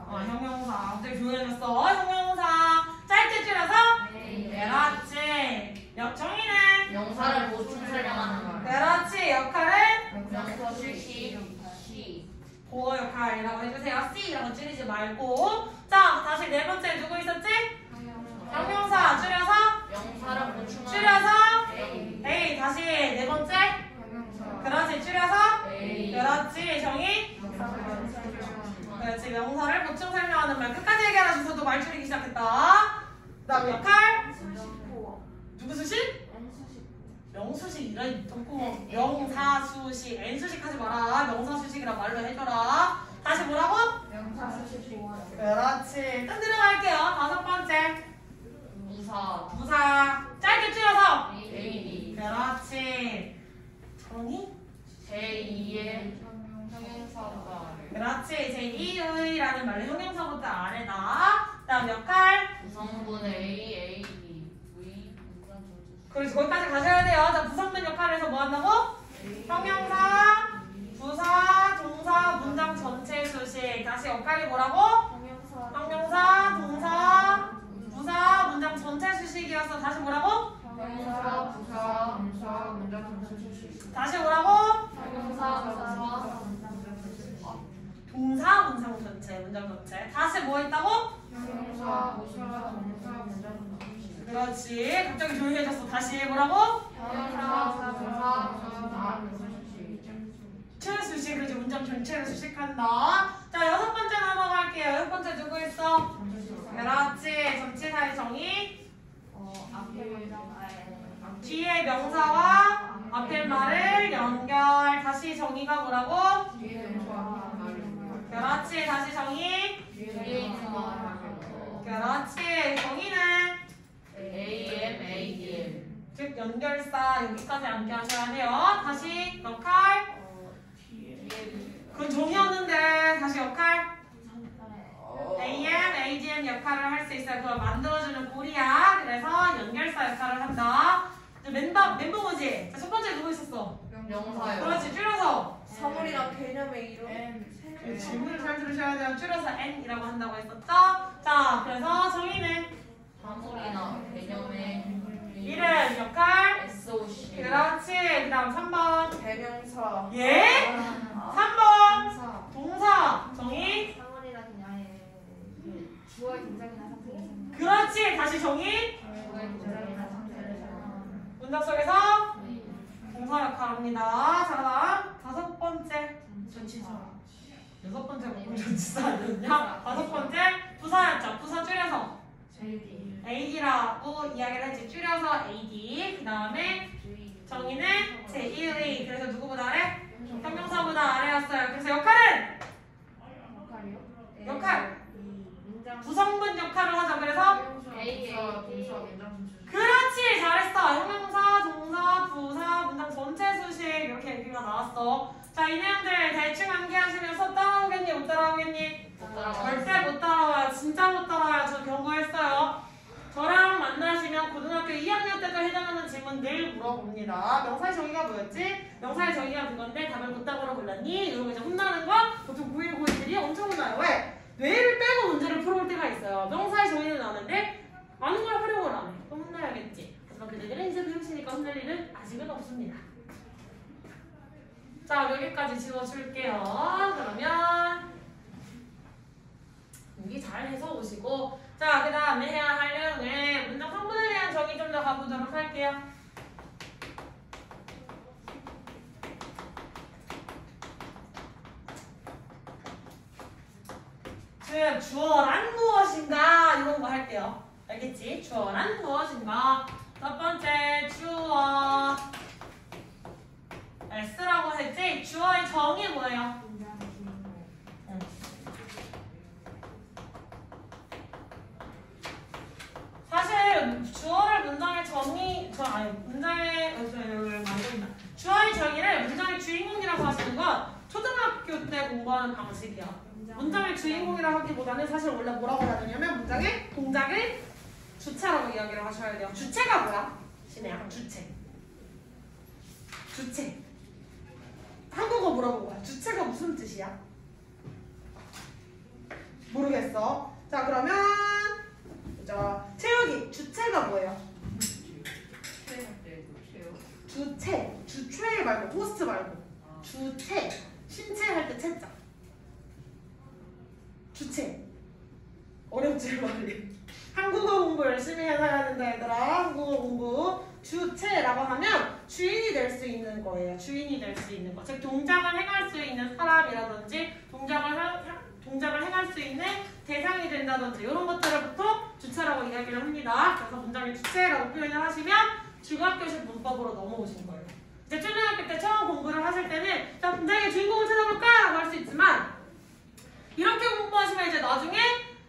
형용사. 되게 조용해졌어. 형용사. 짧게 줄여서? 그렇지. 정의는? 명사를 보충 설명하는 말. 그렇지. 역할은? 명사 실시. 시. 보어 역할이라고 해주세요. C라고 줄이지 말고. 자, 다시 네 번째 누구 있었지? 형용사 줄여서? 명사를 보충하는 줄여서? A. A. 다시 네 번째? 그렇지. 줄여서? A. 그렇지. 정의? 그렇지. 명사를 보충 설명하는 말. 끝까지 얘기하라 주셔도 말 줄이기 시작했다. 그 다음 역할? 누구 수식? 명수식 이런 덕구 명사수식 N수식 하지 마라. 명사수식이라 말로 해줘라. 다시 뭐라고? 그렇지. 또 들어갈게요. 다섯 번째 부사. 부사 짧게 줄여서 AD. 그렇지. 정의? 제2의 형용사보다 그렇지. 제2의라는 말로 형용사부터 아래다. 그 다음 역할? 구성분 A, A, B, V, 분산 전체. 그렇지. 거기까지 가셔야 돼요. 자, 부성분 역할에서 뭐 한다고? 형용사, 부사, 동사, 문장 전체 수식. 다시 역할이 뭐라고? 형용사, 동사, 부사, 문장 전체 수식이어서 다시 뭐라고? 형용사, 부사, 동사, 문장 전체 수식. 다시 뭐라고? 형용사, 부사, 동사, 문장 전체, 문장 전체. 다시 뭐 있다고? 명사, 부사, 동사, 문장. 그렇지. 갑자기 조용해졌어. 다시 뭐라고? 명사, 부사, 동사, 최수식, 그렇지. 문장 전체를 수식한다. 자, 6번째 넘어갈게요. 6번째 누구 있어? 그렇지. 전치사의 정의. 앞에 뒤에 명사와 앞에 말을 연결. 다시 정의가 뭐라고? 뒤에 명사 말을 그렇지. 다시 정의. 뒤에 있는 거 그렇지. 정의는 AM, ADM. 즉 연결사 여기까지 암기 하셔야 돼요. 다시 역할. 그건 정의였는데 다시 역할. AM, ADM 역할을 할 수 있어요. 그걸 만들어주는 고리야. 그래서 연결사 역할을 한다. 이제 멤버 뭐지? 자, 첫 번째 누구 있었어? 명사요. 그렇지. 줄여서. 사물이랑 개념의 이름. 그 질문을 잘 들으셔야 돼요. 줄여서 N이라고 한다고 했었죠? 자, 그래서 정의는 사물이나 개념의 이름, 역할. SOC. 그렇지. 그 다음 3번. 대명사. 예? 3번. 동사. 정의. 사물이나 그냥의 주어의 동작이나 상태가 있습니다. 그렇지. 다시 정의. 주어의 동작이나 상태를 설명하는 문장 속에서 동사 역할합니다. 자, 다음 5번째. 전치사. 6번째가 뭐 전치사 아니었냐? 5번째. 부사였죠. 부사 줄여서 JD. AD라고 이야기를 했지. 줄여서 AD. 그 다음에 정의는 제1의. 그래서 누구보다 아래? 형용사보다 아래였어요. 그래서 역할은? 역할이요? 역할. 문장. 부성분 역할을 하자. 그래서 그렇지. 잘했어. 형용사, 동사, 부사, 문장 전체 수식 이렇게 얘기가 나왔어. 자, 이 내용들 대충 암기하시면서 따라오겠니? 못 따라오겠니? 절대 못 따라와요. 진짜 못 따라와요. 저 경고했어요. 저랑 만나시면 고등학교 2학년 때도 해당하는 질문 늘 물어봅니다. 명사의 정의가 뭐였지? 명사의 정의가 그건데 답을 못답으로 골랐니? 이러고 이제 혼나는 거 보통 고1고2들이 엄청 혼나요. 왜? 뇌를 빼고 문제를 풀어올 때가 있어요. 명사의 정의는 아는데 아는 걸 활용을 안 해. 그럼 혼나야겠지. 하지만 그들은 이제 배우시니까 혼날 일은 아직은 없습니다. 자, 여기까지 지워줄게요. 그러면 여기 잘 해서 오시고, 자, 그 다음에 해야 할 내용을 문장 성분에 대한 정의 좀 더 가보도록 할게요. 즉, 주어란 무엇인가 이런 거 할게요. 알겠지? 주어란 무엇인가. 첫 번째, 주어 S라고 했지? 주어의 정의 뭐예요? 문장 주인공. 사실 주어를 문장의 정의, 문장의 만든다. 주어의 정의를 문장의 주인공이라고 하시는 건 초등학교 때 공부하는 방식이야. 문장의 주인공이라고 하기보다는 사실 원래 뭐라고 해야 되냐면 문장의 동작의 주체라고 이야기를 하셔야 돼요. 주체가 뭐야? 신혜야, 주체. 주체. 한국어 물어본 거야. 주체가 무슨 뜻이야? 모르겠어. 자, 그러면 자, 채우기. 주체가 뭐예요? 주체. 주체 말고 호스트 말고. 주체. 신체 할 때 채자. 주체. 어렵지 말이. 한국어 공부 열심히 해야 되는데 얘들아. 한국어 공부. 주체라고 하면 주인이 될 수 있는 거예요. 주인이 될 수 있는 거. 즉 동작을 행할 수 있는 사람이라든지 동작을 행할 수 있는 대상이 된다든지 이런 것들을 보통 주체라고 이야기를 합니다. 그래서 문장의 주체라고 표현을 하시면 중학교식 문법으로 넘어오신 거예요. 이제 초등학교 때 처음 공부를 하실 때는 자, 문장의 주인공을 찾아볼까? 라고 할 수 있지만 이렇게 공부하시면 이제 나중에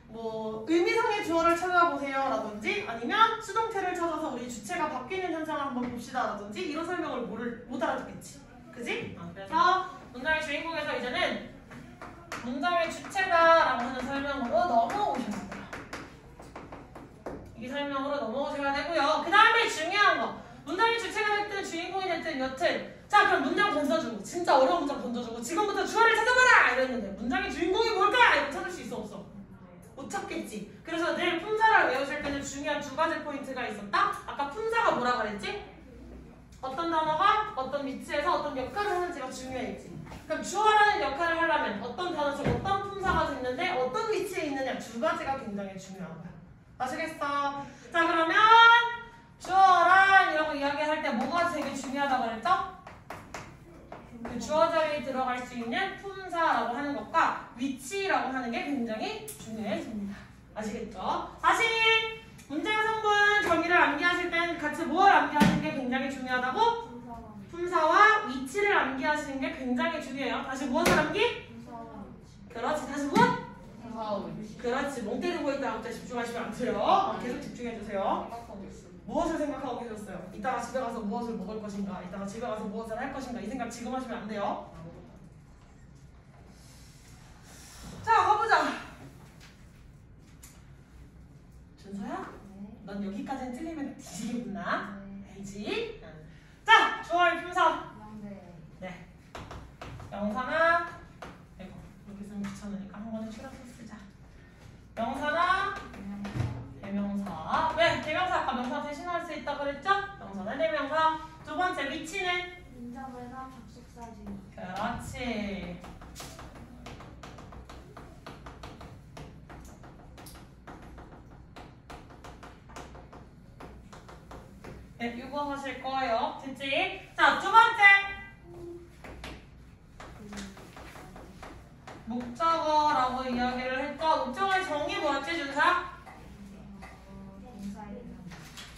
뭐 의미상의 주어를 찾아보세요 라든지 아니면 수동태를 찾아서 우리 주체가 바뀌는 현상을 한번 봅시다 라든지 이런 설명을 못 알아듣겠지. 그지? 그래서 문장의 주인공에서 이제는 문장의 주체다라고 하는 설명으로 넘어오셔야 돼요. 이 설명으로 넘어오셔야 되고요. 그 다음에 중요한 거 문장의 주체가 됐든 주인공이 됐든 여튼 자, 그럼 문장 던져주고 진짜 어려운 문장 던져주고 지금부터 주어를 찾아봐라 이랬는데 문장의 주인공이 뭘까? 이거 찾을 수 있어 없어? 못 찾겠지. 그래서 늘 품사를 외우실 때는 중요한 2가지 포인트가 있었다. 아까 품사가 뭐라 그랬지? 어떤 단어가 어떤 위치에서 어떤 역할을 하는지가 중요했지. 그럼 주어라는 역할을 하려면 어떤 단어 중 어떤 품사가 됐는데 어떤 위치에 있느냐 두 가지가 굉장히 중요하다. 아시겠어? 자 그러면 주어란 이라고 이야기할 때 뭐가 되게 중요하다고 그랬죠? 그 주어 자리에 들어갈 수 있는 품사라고 하는 것과 위치라고 하는 게 굉장히 중요해집니다. 아시겠죠? 다시 문제 성분 정의를 암기하실 땐 같이 무엇을 암기하시는 게 굉장히 중요하다고? 품사와 위치를 암기하시는 게 굉장히 중요해요. 다시 무엇을 암기? 그렇지. 다시 무엇? 그렇지. 멍 때리고 있다 갑자기 집중하시면 안 돼요. 계속 집중해주세요. 무엇을 생각하고 계셨어요? 이따가 집에 가서 무엇을 먹을 것인가? 이따가 집에 가서 무엇을 할 것인가? 이 생각 지금 하시면 안 돼요. 자, 가보자. 준서야? 넌 여기까지는 틀리면 뒤지겠구나. 알지? 자, 주어의 품사. 네. 명사나 이거 여기 쓰면 귀찮으니까 한 번에 줄여서 쓰자. 명사나 대명사. 왜? 대명사 아까 명사 대신할 수 있다 그랬죠? 명사나 대명사. 두 번째 위치는 인정이나 접속사진. 그렇지. 네, 이거 하실 거예요. 됐지? 자, 두 번째. 목적어라고 이야기를 했죠. 목적어의 정의 뭐였지, 준사?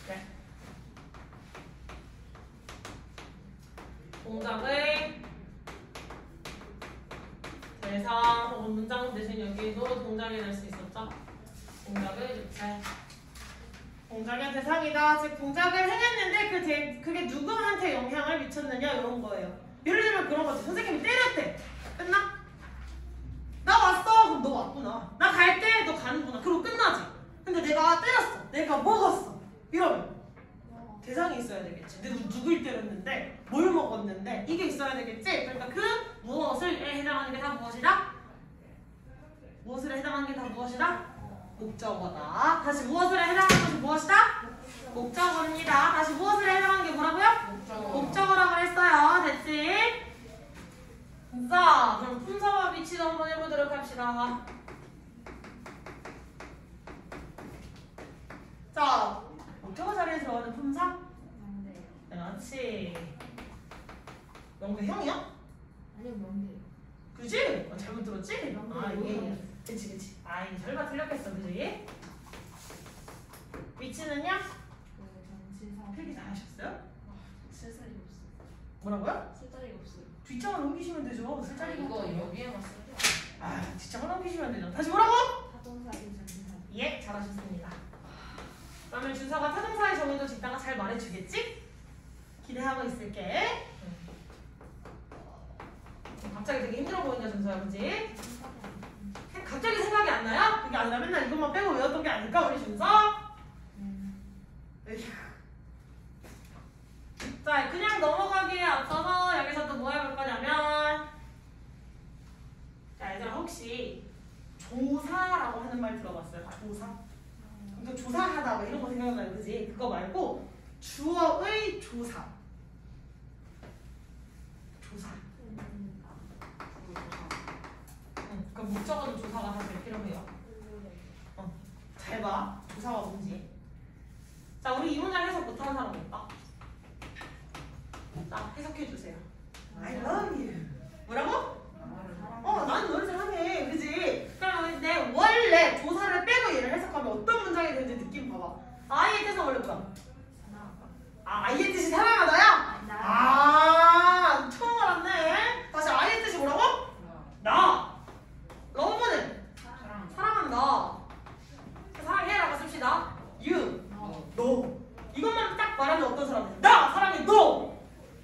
네. 동작의 대상 혹은 문장 대신 여기도 동작이 될 수 있었죠. 동작의 주체. 동작의 대상이다. 즉 동작을 행했는데 그게 누구한테 영향을 미쳤느냐 이런 거예요. 예를 들면 그런 거지. 선생님이 때렸대. 끝나? 나 왔어. 그럼 너 왔구나. 나 갈 때 너 가는구나. 그리고 끝나지. 근데 내가 때렸어. 내가 먹었어. 이러면 대상이 있어야 되겠지. 내가 누굴 때렸는데 뭘 먹었는데 이게 있어야 되겠지. 그러니까 그 무엇을에 해당하는 게 다 무엇이다? 무엇을 해당하는 게 다 무엇이다? 목적어다. 다시 무엇을 해당하는 것이 무엇이다? 목적어입니다. 다시 무엇을 해당하는 게 뭐라고요? 목적어라고 했어요. 됐지? 자, 그럼 품사와 위치도 한번 해보도록 합시다. 자, 목적어 자리에 들어가는 품사? 그렇지. 명대형이야? 아니요, 뭔데요? 그지? 잘못 들었지? 아, 이게 그치. 아, 이게 설마 틀렸겠어, 그지? 위치는요? 전치사. 필기 다 하셨어요? 쓸 자리가 없어. 뭐라고요? 쓸 자리가 없어요. 뒷장을 넘기시면 되죠. 쓸 자리가 이거 없죠. 여기에만 쓸게요. 아, 뒷장을 넘기시면 되죠. 다시 뭐라고? 타동사진, 전치사. 예, 잘하셨습니다. 그러면 준서가 타동사의 정의도 이따가 잘 말해주겠지? 기대하고 있을게. 갑자기 되게 힘들어 보인다, 준서야, 그지? 갑자기 생각이 안 나요? 그게 아니라 맨날 이것만 빼고 외웠던 게 아닐까, 우리 준서? 에휴. 자, 그냥 넘어가기에 앞서서 여기서 또 뭐 해볼 거냐면, 자, 얘들아, 혹시 조사라고 하는 말 들어봤어요? 조사? 그러니까 조사하다 뭐 이런 거 생각나요, 그지? 그거 말고 주어의 조사. 조사. 그러니까 목적어는 조사가 사실 필요해요. 잘 봐. 조사가 뭔지. 자, 우리 이 문장 해석 못하는 사람 있다. 자, 해석해주세요. I love you. 뭐라고? 난 너를 사랑해. 그지? 그러면 근데 원래 조사를 빼고 얘를 해석하면 어떤 문장이 되는지 느낌 봐봐. I의 뜻은 원래 뭐야? I의 뜻이 사랑하다야? 처음 알았네. 다시 I의 뜻이 뭐라고? 나. 러브는? 사랑한다. 사랑해라고 씁시다. You. 너. 이것만 딱 말하면 어떤 사람? 나 사랑해 너.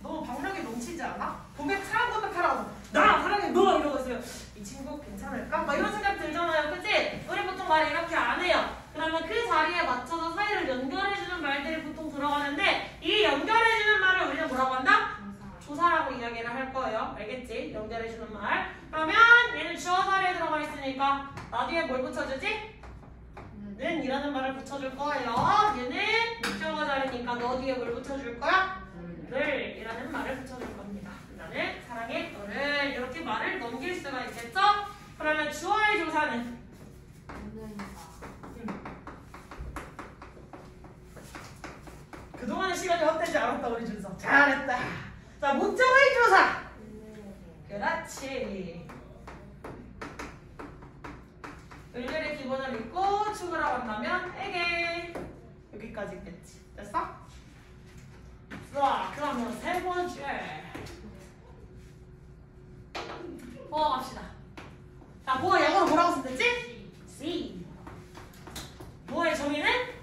너 박력이 넘치지 않아? 사랑 고백하라고. 나 사랑해 너 이러고 있어요. 이 친구 괜찮을까? 막 이런 생각 들잖아요, 그치? 우리 보통 말을 이렇게 안 해요. 그러면 그 자리에 맞춰서 사이를 연결해주는 말들이 보통 들어가는데 이 연결해주는 말을 우리는 뭐라고 한다? 조사라고 이야기를 할 거예요. 알겠지? 연결해주는 말. 그러면 얘는 주어 자리에 들어가 있으니까 나 뒤에 뭘 붙여주지? 는 이라는 말을 붙여줄 거예요. 얘는 목적어 자리니까 너 뒤에 뭘 붙여줄 거야? 를 이라는 말을 붙여줄 겁니다. 나는 사랑해 너를 이렇게 말을 넘길 수가 있겠죠? 그러면 주어의 조사는 그동안의 시간이 헛되지 않았다 우리 준서. 잘했다. 자, 목적의 조사. 그렇지. 을들의 기본을 읽고 축으라고 한다면 에게 여기까지 있겠지. 됐어? 좋아. 그러면 세 번째 보어 갑시다. 자, 보어 영어로 뭐라고 쓴댔지? C. 보어의 정의는?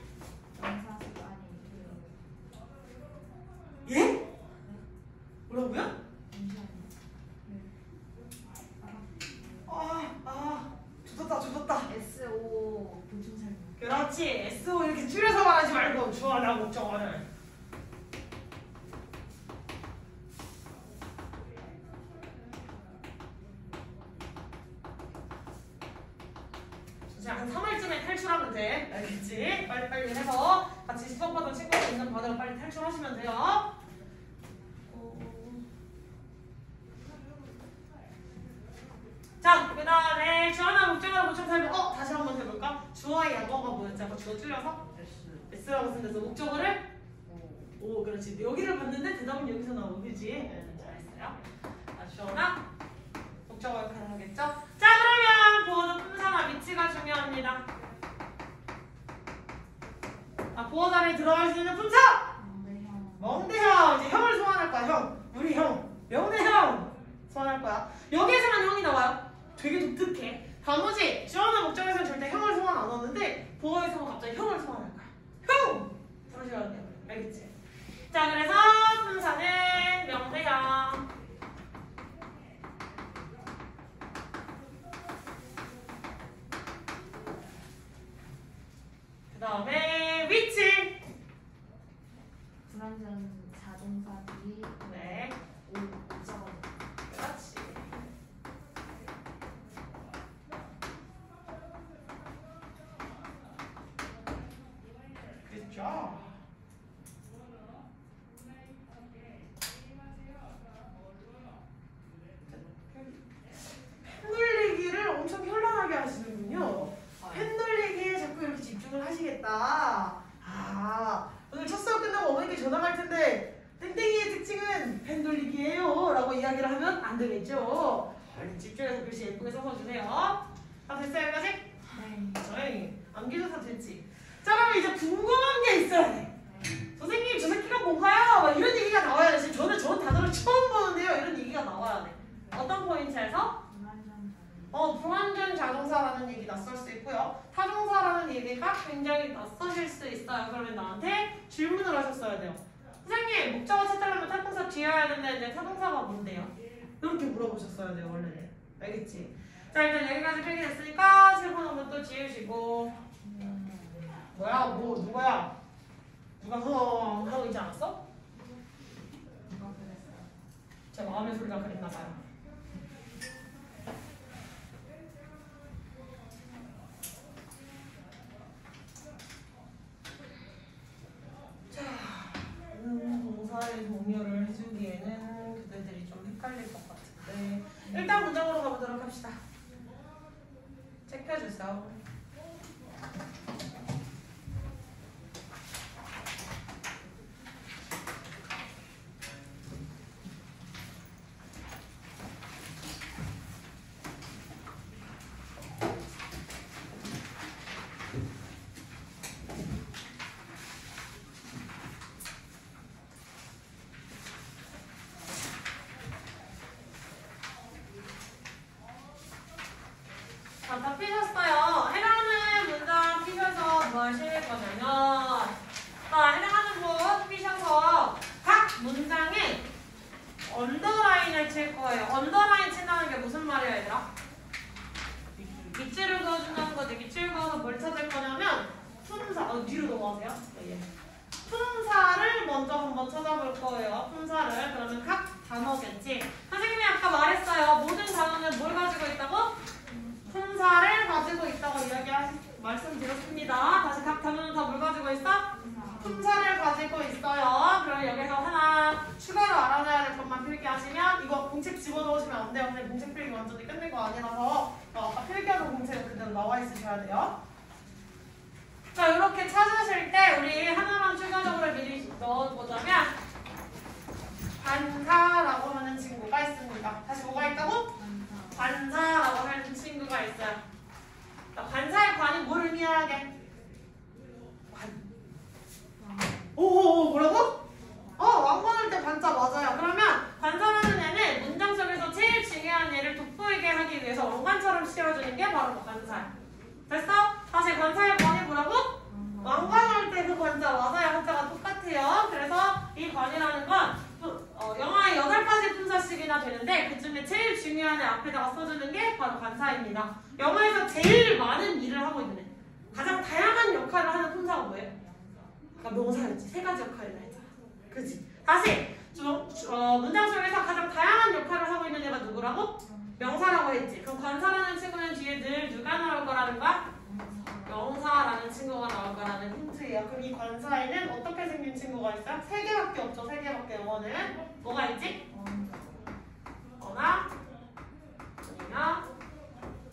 예? 뭐라고요? 조졌다. SO 보충 설명. 그렇지. SO 이렇게 줄여서 말하지 말고 주어나 목적어를. 진짜 한 3월쯤에 탈출하면 돼. 알겠지? 빨리빨리 해서 같이 수업하던 친구들 있는 반으로 빨리 탈출하시면 돼요. 자, 그 다음에 주어나 목적어를 보충 설명. 다시 한번 해볼까? 주어의 약어가 뭐였지? 아까 주어 줄여서? S라고 쓴 데서 목적어를? 오, 그렇지. 여기를 봤는데 대답은 여기서 나오고, 그지? 네, 잘했어요. 자, 주어나 목적어 역할을 하겠죠? 자, 그러면 보어는 품사나 위치가 중요합니다. 자, 보어 자리에 들어갈 수 있는 품사! 멍대형! 이제 형을 소환할 거야, 형. 우리 형. 명대형! 소환할 거야. 여기에서만 형이 나와요. 되게 독특해. 단어지 주어나 목적에서는 절대 형을 소환 안 하는데 보어에서는 갑자기 형을 소환할 거야. 형! 부르셔야 돼요. 알겠지? 자, 그래서 품사는 명대형. 그 다음에 위치. 불완전 자동사 뒤 네. 오 목적어. 그렇지. 그렇죠. 펜 돌리기를 엄청 현란하게 하시는군요. 펜 돌리기에 자꾸 이렇게 집중을 하시겠다. 아, 오늘 첫 수업 끝나고 어머니께 전화 갈 텐데 땡땡이의 특징은 펜 돌리기예요 라고 이야기를 하면 안 되겠죠. 얼른 집중해서 글씨 예쁘게 써서 주세요. 다 됐어요, 여기까지? 네. 저희 암기조사 됐지? 자, 그럼 이제 궁금한 게 있어야 돼. 선생님, 저 새끼가 뭔가요? 막 이런 얘기가 나와야 돼. 지금 저는 저런 단어를 처음 보는데요. 이런 얘기가 나와야 돼. 어떤 포인트에서? 불완전 자동사라는 얘기 낯설 수 있고요. 타동사라는 얘기가 굉장히 낯서실 수 있어요. 그러면 나한테 질문을 하셨어야 돼요. 선생님, 목적어 찾으려면 타동사 뒤어야 된다는데 타동사가 뭔데요? 이렇게 물어보셨어야 돼요, 원래는. 알겠지? 자, 일단 여기까지 필기됐으니까 7번 한번 또 지우시고. 뭐야, 누구야? 누가 하고 있지 않았어? 누가 그랬어요? 제 마음의 소리가 그랬나봐요. 자, 동사의 종류를 해주기에는 그들이 좀 헷갈릴 것 같은데 일단 문장으로 가보도록 합시다. 체크해주세요. 다 피셨어요. 해당하는 문장 피셔서 뭐 하실 거냐면 해당하는 부분 피셔서 각 문장에 언더라인을 칠 거예요. 언더라인 친다는 게 무슨 말이야, 얘들아? 밑줄을 그어준다는 거지. 밑줄 그어서 뭘 찾을 거냐면 품사, 뒤로 넘어가세요. 품사를 먼저 한번 찾아볼 거예요. 품사를. 그러면 각 단어겠지. 선생님이 아까 말했어요. 모든 단어는 뭘 가지고 있다고? 품사를 가지고 있다고 말씀드렸습니다. 다시 각 단어는 다 뭘 가지고 있어? 품사를 가지고 있어요. 그럼 여기서 하나 추가로 알아놔야 될 것만 필기하시면 이거 끝낸 거 아니라서 아까 필기하던 공책은 그대로 나와 있으셔야 돼요. 자, 이렇게 찾으실 때 우리 하나만 추가적으로 미리 넣어보자면 관사라고 하는 친구가 있습니다. 다시 뭐가 있다고? 관사라고 하는 친구가 있어요. 자, 관사의 관이 뭘 의미하게? 오, 뭐라고? 왕관할 때 관자 맞아요. 그러면 관사라는 애는 문장 속에서 제일 중요한 얘를 돋보이게 하기 위해서 왕관처럼 씌워주는 게 바로 관사야. 됐어? 다시 관사의 관이 뭐라고? 왕관할 때 그 관자 맞아요. 한자가 똑같아요. 그래서 이 관이라는 건 영어에 8가지 품사식이나 되는데 그 중에 제일 중요한 애 앞에다가 써주는 게 바로 관사입니다. 영어에서 제일 많은 일을 하고 있는 애. 가장 다양한 역할을 하는 품사가 뭐예요? 그러니까 명사였지. 3가지 역할을 했잖아. 그치? 다시 문장 속에서 가장 다양한 역할을 하고 있는 애가 누구라고? 명사라고 했지. 그럼 관사라는 친구는 뒤에 늘 누가 나올 거라는 거야? 명사라는 친구가 나올 거라는 힌트예요. 그럼 이 관사에는 어떻게 생긴 친구가 있어요? 3개밖에 없죠. 3개밖에. 영어는 뭐가 있지? 어나, 아니나,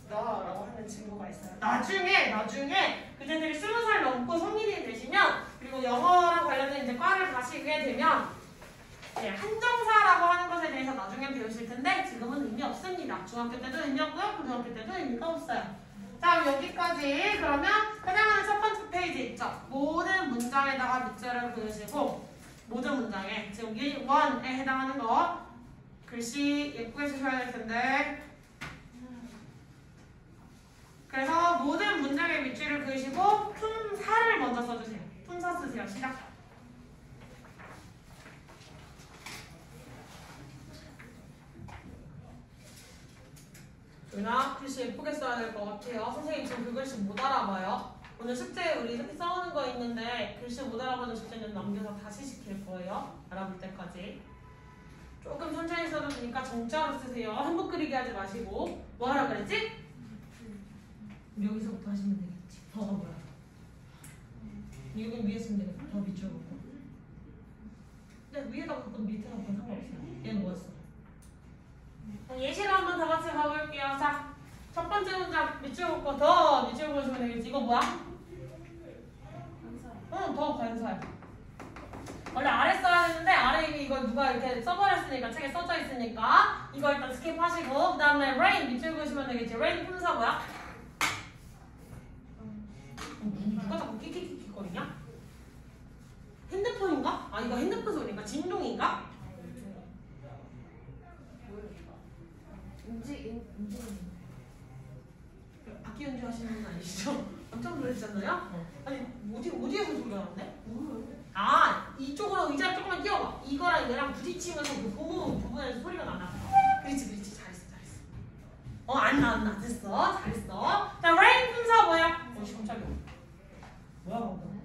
너라고 하는 친구가 있어요. 나중에 그들이 20살 넘고 성인이 되시면 그리고 영어랑 관련된 이제 과를 가시게 되면 한정사라고 하는 것에 대해서 나중에 배우실 텐데 지금은 의미 없습니다. 중학교 때도 의미 없고요. 고등학교 때도 의미가 없어요. 자, 여기까지. 그러면 해당하는 첫 번째 페이지 있죠? 모든 문장에다가 밑줄을 그으시고 모든 문장에 지금 1에 해당하는 거 글씨 예쁘게 쓰셔야 될 텐데 그래서 모든 문장에 밑줄을 그으시고 품사를 먼저 써주세요. 품사 쓰세요. 시작. 누나 글씨 예쁘게 써야 될 것 같아요. 선생님 지금 그 글씨 못 알아봐요. 오늘 숙제 우리 써오는 거 있는데 글씨 못 알아보는 숙제는 남겨서 다시 시킬 거예요. 알아볼 때까지. 조금 천천히 써도 되니까 정자로 쓰세요. 한복 그리기 하지 마시고. 뭐 하라 그랬지? 여기서부터 하시면 되겠지. 더가 뭐야? 여긴 위에 쓰면 되겠다. 더 밑으로 보고. 근데 위에다 갖고 밑에다 갖고 상관없어요. 얘는 뭐였어? 예시로 한번 다 같이 가볼게요. 자, 첫 번째 문장 밑줄 긋고 더 밑줄 보시면 되겠지. 이거 뭐야? 더 관사야. 원래 아래 써야 되는데 아래 이미 이걸 누가 이렇게 써버렸으니까 책에 써져 있으니까 이거 일단 스킵하시고 그 다음에 rain 밑줄 그으시면 되겠지. rain 품사 뭐야? 누가 자꾸 킥킥킥거리냐? 핸드폰인가? 아 이거 핸드폰 소리인가? 진동인가? 악기 연주하시는 분 아니시죠? 깜짝 놀랐잖아요? 아니 어디에서 소리가 나는데? 아 이쪽으로 의자 조금만 끼워봐. 이거랑 얘랑 부딪히면서 그 부분에서 소리가 나나. 그렇지 잘했어. 안 나. 됐어. 잘했어. 자 rain 품사 뭐야? 깜짝이야. 뭐야 방금?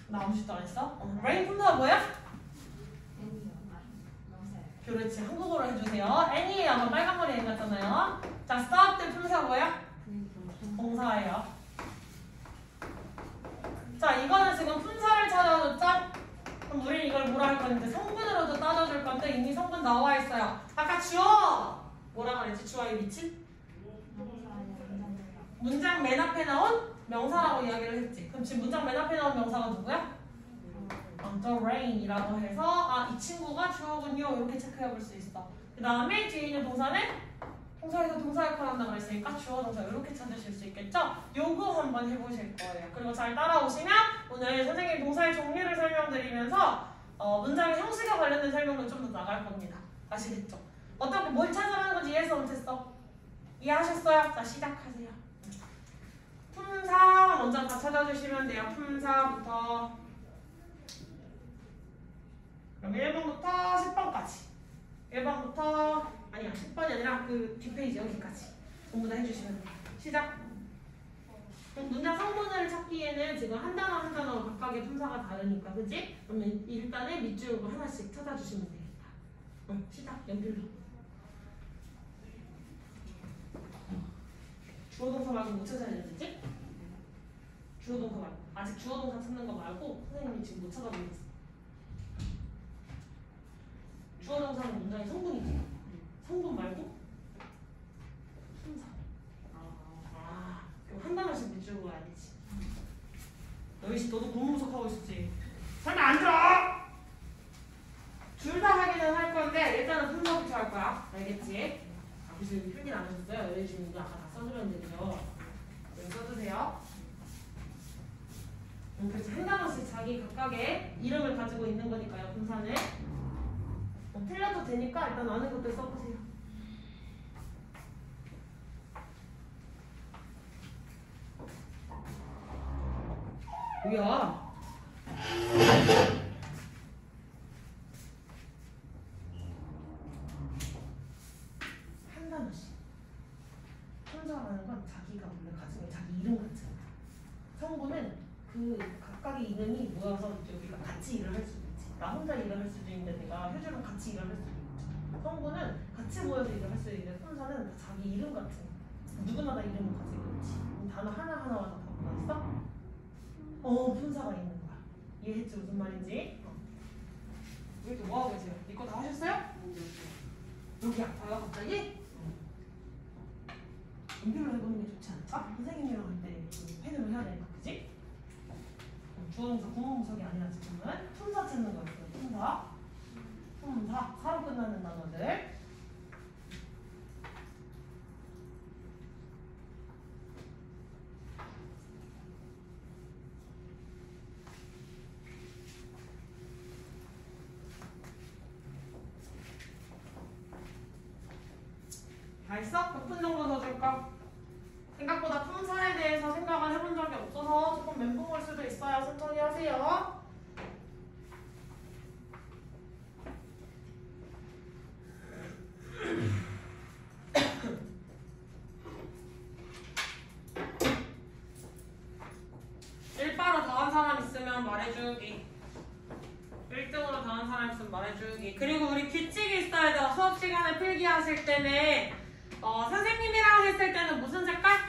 나 아무 짓도 안 했어? rain 품사 뭐야? 그렇지. 한국어로 해주세요. 애니에 아마 빨간 머리 애 같잖아요. 자, stop 때 품사 뭐야? 동사예요. 자, 이거는 지금 품사를 찾아줬죠? 그럼 우리 이걸 뭐라 할 건데 성분으로도 따져줄 건데 이미 성분 나와 있어요. 아까 주어 뭐라 그랬지? 주어의 위치? 문장 맨 앞에 나온 명사라고 이야기를 했지. 그럼 지금 문장 맨 앞에 나온 명사가 누구야? the rain이라고 해서 이 친구가 주어군요 이렇게 체크해 볼 수 있어. 그 다음에 뒤에 있는 동사는 동사에서 동사 역할 한다고 했으니까 주어 동사 이렇게 찾으실 수 있겠죠? 요거 한번 해보실 거예요. 그리고 잘 따라오시면 오늘 선생님 동사의 종류를 설명드리면서 문장의 형식에 관련된 설명도 좀 더 나갈 겁니다. 아시겠죠? 어떻게 뭘 찾으라는 건지 이해해서 못했어? 이해하셨어요? 자 시작하세요. 품사 먼저 다 찾아주시면 돼요. 품사부터 그럼 1번부터 10번까지 1번부터 아니야 10번이 아니라 그 뒷페이지 여기까지 전부 다 해주시면 돼요. 시작. 그럼 문장 성분을 찾기에는 지금 한 단어 한 단어 각각의 품사가 다르니까 그치? 그러면 일단은 밑줄 하나씩 찾아주시면 되겠다. 시작. 연필로 주어 동사 말고 못 찾아야 되지? 주어 동사 말고 아직 주어 동사 찾는 거 말고 선생님이 지금 못 찾아보고 있어. 주어 동사는 문장의 성분이지. 성분 말고 알겠지? 아, 그래서 여기 필기는 안 하셨어요? 여기 지금 이거 아까 다 써드렸는데 그죠? 여기 써주세요. 그래서 한 단어씩 자기 각각의 이름을 가지고 있는 거니까요. 분사는 틀려도 되니까 일단 아는 것들 써보세요. 뭐야? 한 단어씩. 혼자라는 건 자기가 원래 가지고 있는 자기 이름 같은 거. 성분은 그 각각의 이름이 모여서 여기가 같이 일을 할 수도 있지. 나 혼자 일을 할 수도 있는데 내가 효주랑 같이 일을 할 수도 있지. 성분은 같이 모여서 일을 할 수 있는데 혼자는 다 자기 이름 같은 거. 누구나 다 이름을 가지고 있지. 단어 하나하나마다 다 뭐가 있어? 분사가 있는 거야. 이해했지 무슨 말인지? 왜 이렇게 뭐하고 계세요? 이거 다 하셨어요? 여기 아파요 갑자기? 연필로 해보는 게 좋지 않을까? 선생님이랑 할 때 펜으로 해야 되니까 그지? 주어동사 구문부석이 아니라 지금은 품사 찾는 거였어요. 품사 사로 끝나는 단어들. 다 했어? 몇 분 정도 더 줄까? 생각보다 품사에 대해서 생각을 해본 적이 없어서 조금 멘붕 올 수도 있어요. 천천히 하세요. 일바로 더한 사람 있으면 말해주기. 1등으로 더한 사람 있으면 말해주기. 그리고 우리 규칙이 있어야 돼요. 수업 시간에 필기하실 때는 선생님이랑 했을 때는 무슨 색깔?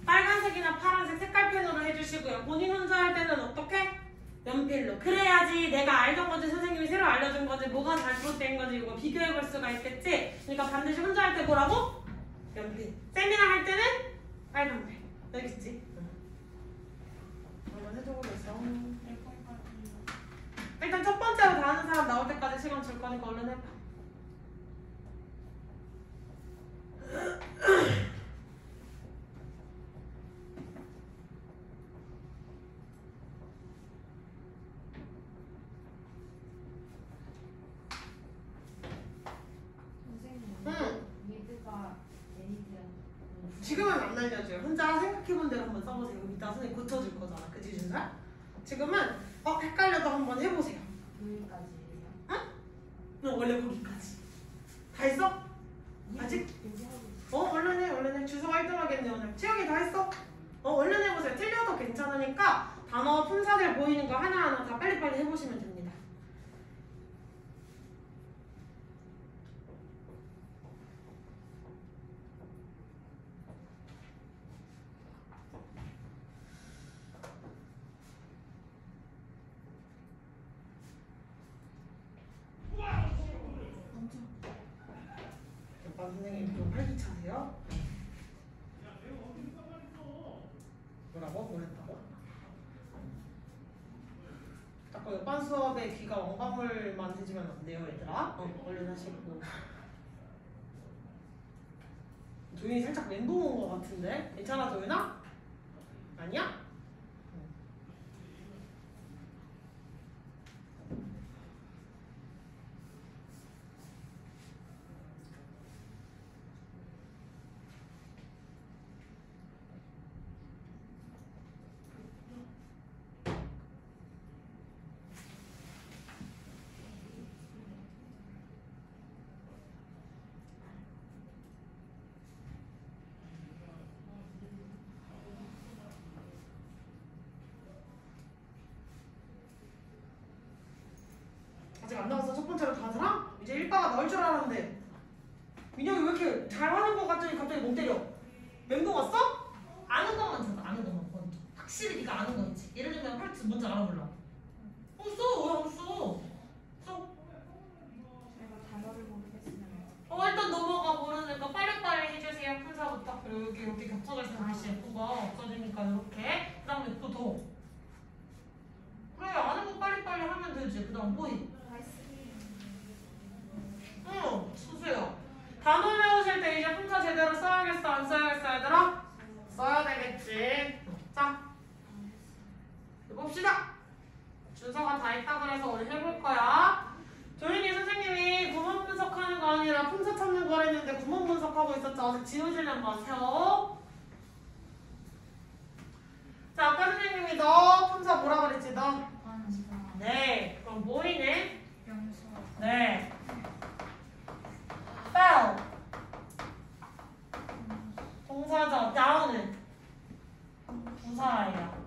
빨간색이나 파란색 색깔 펜으로 해주시고요. 본인 혼자 할 때는 어떻게? 연필로. 그래야지 내가 알던 건지 선생님이 새로 알려준 건지 뭐가 잘못된 건지 이거 비교해 볼 수가 있겠지? 그러니까 반드시 혼자 할 때 뭐라고? 연필. 쌤이랑 할 때는 빨간 펜. 알겠지? 한번 해줘보겠어. 일단 첫 번째로 다 하는 사람 나올 때까지 시간 줄 거니까 얼른 해봐. 선생님, 미드가 에리드야. 지금은 안 알려줘요. 혼자 생각해본 대로 한번 써보세요. 이따 선생님 고쳐줄 거잖아. 그치 준사? 지금은 헷갈려도 한번 해보세요. 여기까지예요. 응? 원래 거기까지. 다 했어? 아직? 얼른 해. 주소가 1등 하겠네 오늘. 채영이 다 했어? 얼른 해보세요. 틀려도 괜찮으니까 단어 품사들 보이는 거 하나하나 다 빨리빨리 해보시면 됩니다. 오빠 선생님 좀 활기차세요? 뭐라고? 뭘 했다고? 자꾸 옆반 수업에 귀가 왕방울만 해주면 안 돼요 얘들아? 얼른 하시고. 도윤이 살짝 멘붕 온 것 같은데? 괜찮아 도윤아? 아니야? 아직 안 나왔어? 첫 번째로 다 한 사람? 이제 1바가 나올 줄 알았는데 민영이 왜 이렇게 잘하는 거 같더니 갑자기 못 때려? 멘붕 왔어? 아는 것만 잡아. 아는 것만 먼저. 확실히 네가 아는 거 있지. 예를 들면 펄트 뭔지 알아 몰라? 써. 왜 안 써? 써. 제가 단어를 모르겠으면 일단 넘어가. 모르니까 빨리빨리 해주세요. 품사부터. 그리고 여기 이렇게 겹쳐져 있는 글씨 예쁜 거 없어지니까 이렇게. 그 다음에 또 더. 그래 아는 거 빨리빨리 하면 되지. 그 다음 보이. 다이스기. 수수야. 다 알았지? 자, 해봅시다. 준서가 다 했다 그래서 오늘 해볼 거야. 조윤이 선생님이 구문 분석하는 거 아니라 품사 찾는 거 했는데 구문 분석하고 있었죠. 아직 지우지는 마세요. 자, 아까 선생님이 너 품사 뭐라 그랬지? 너? 네. 그럼 뭐이네? 네. fell. 동사죠. down은 부사예요.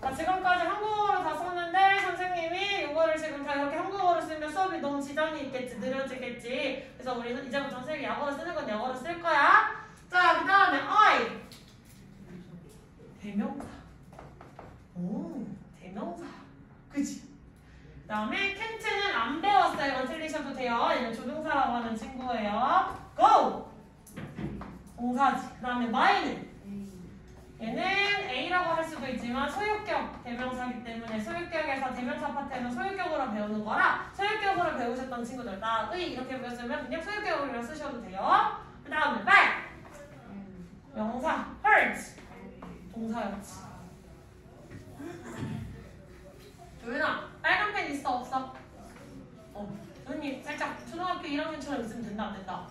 자, 지금까지 한국어로 다 썼는데 선생님이 이거를 지금 다 이렇게 한국어로 쓰면 수업이 너무 지장이 있겠지, 느려지겠지. 그래서 우리 이제부터 선생님이 영어로 쓰는 건 영어로 쓸 거야. 자, 그 다음에 I. 대명사. 오, 대명사. 그치? 그 다음에 can't는 안 배웠어요. 이건 틀리셔도 돼요. 얘는 조동사라고 하는 친구예요. go! 동사지. 그 다음에 my는 얘는 A라고 할 수도 있지만 소유격 대명사이기 때문에 소유격에서 대명사 파트는 소유격으로 배우는 거라 소유격으로 배우셨던 친구들 나의 이렇게 배웠으면 그냥 소유격으로 쓰셔도 돼요. 그 다음에 bad 명사 hurt 동사였지. 조윤아 빨간 펜 있어 없어? 조윤이 살짝 초등학교 1학년처럼 있으면 된다 안 된다?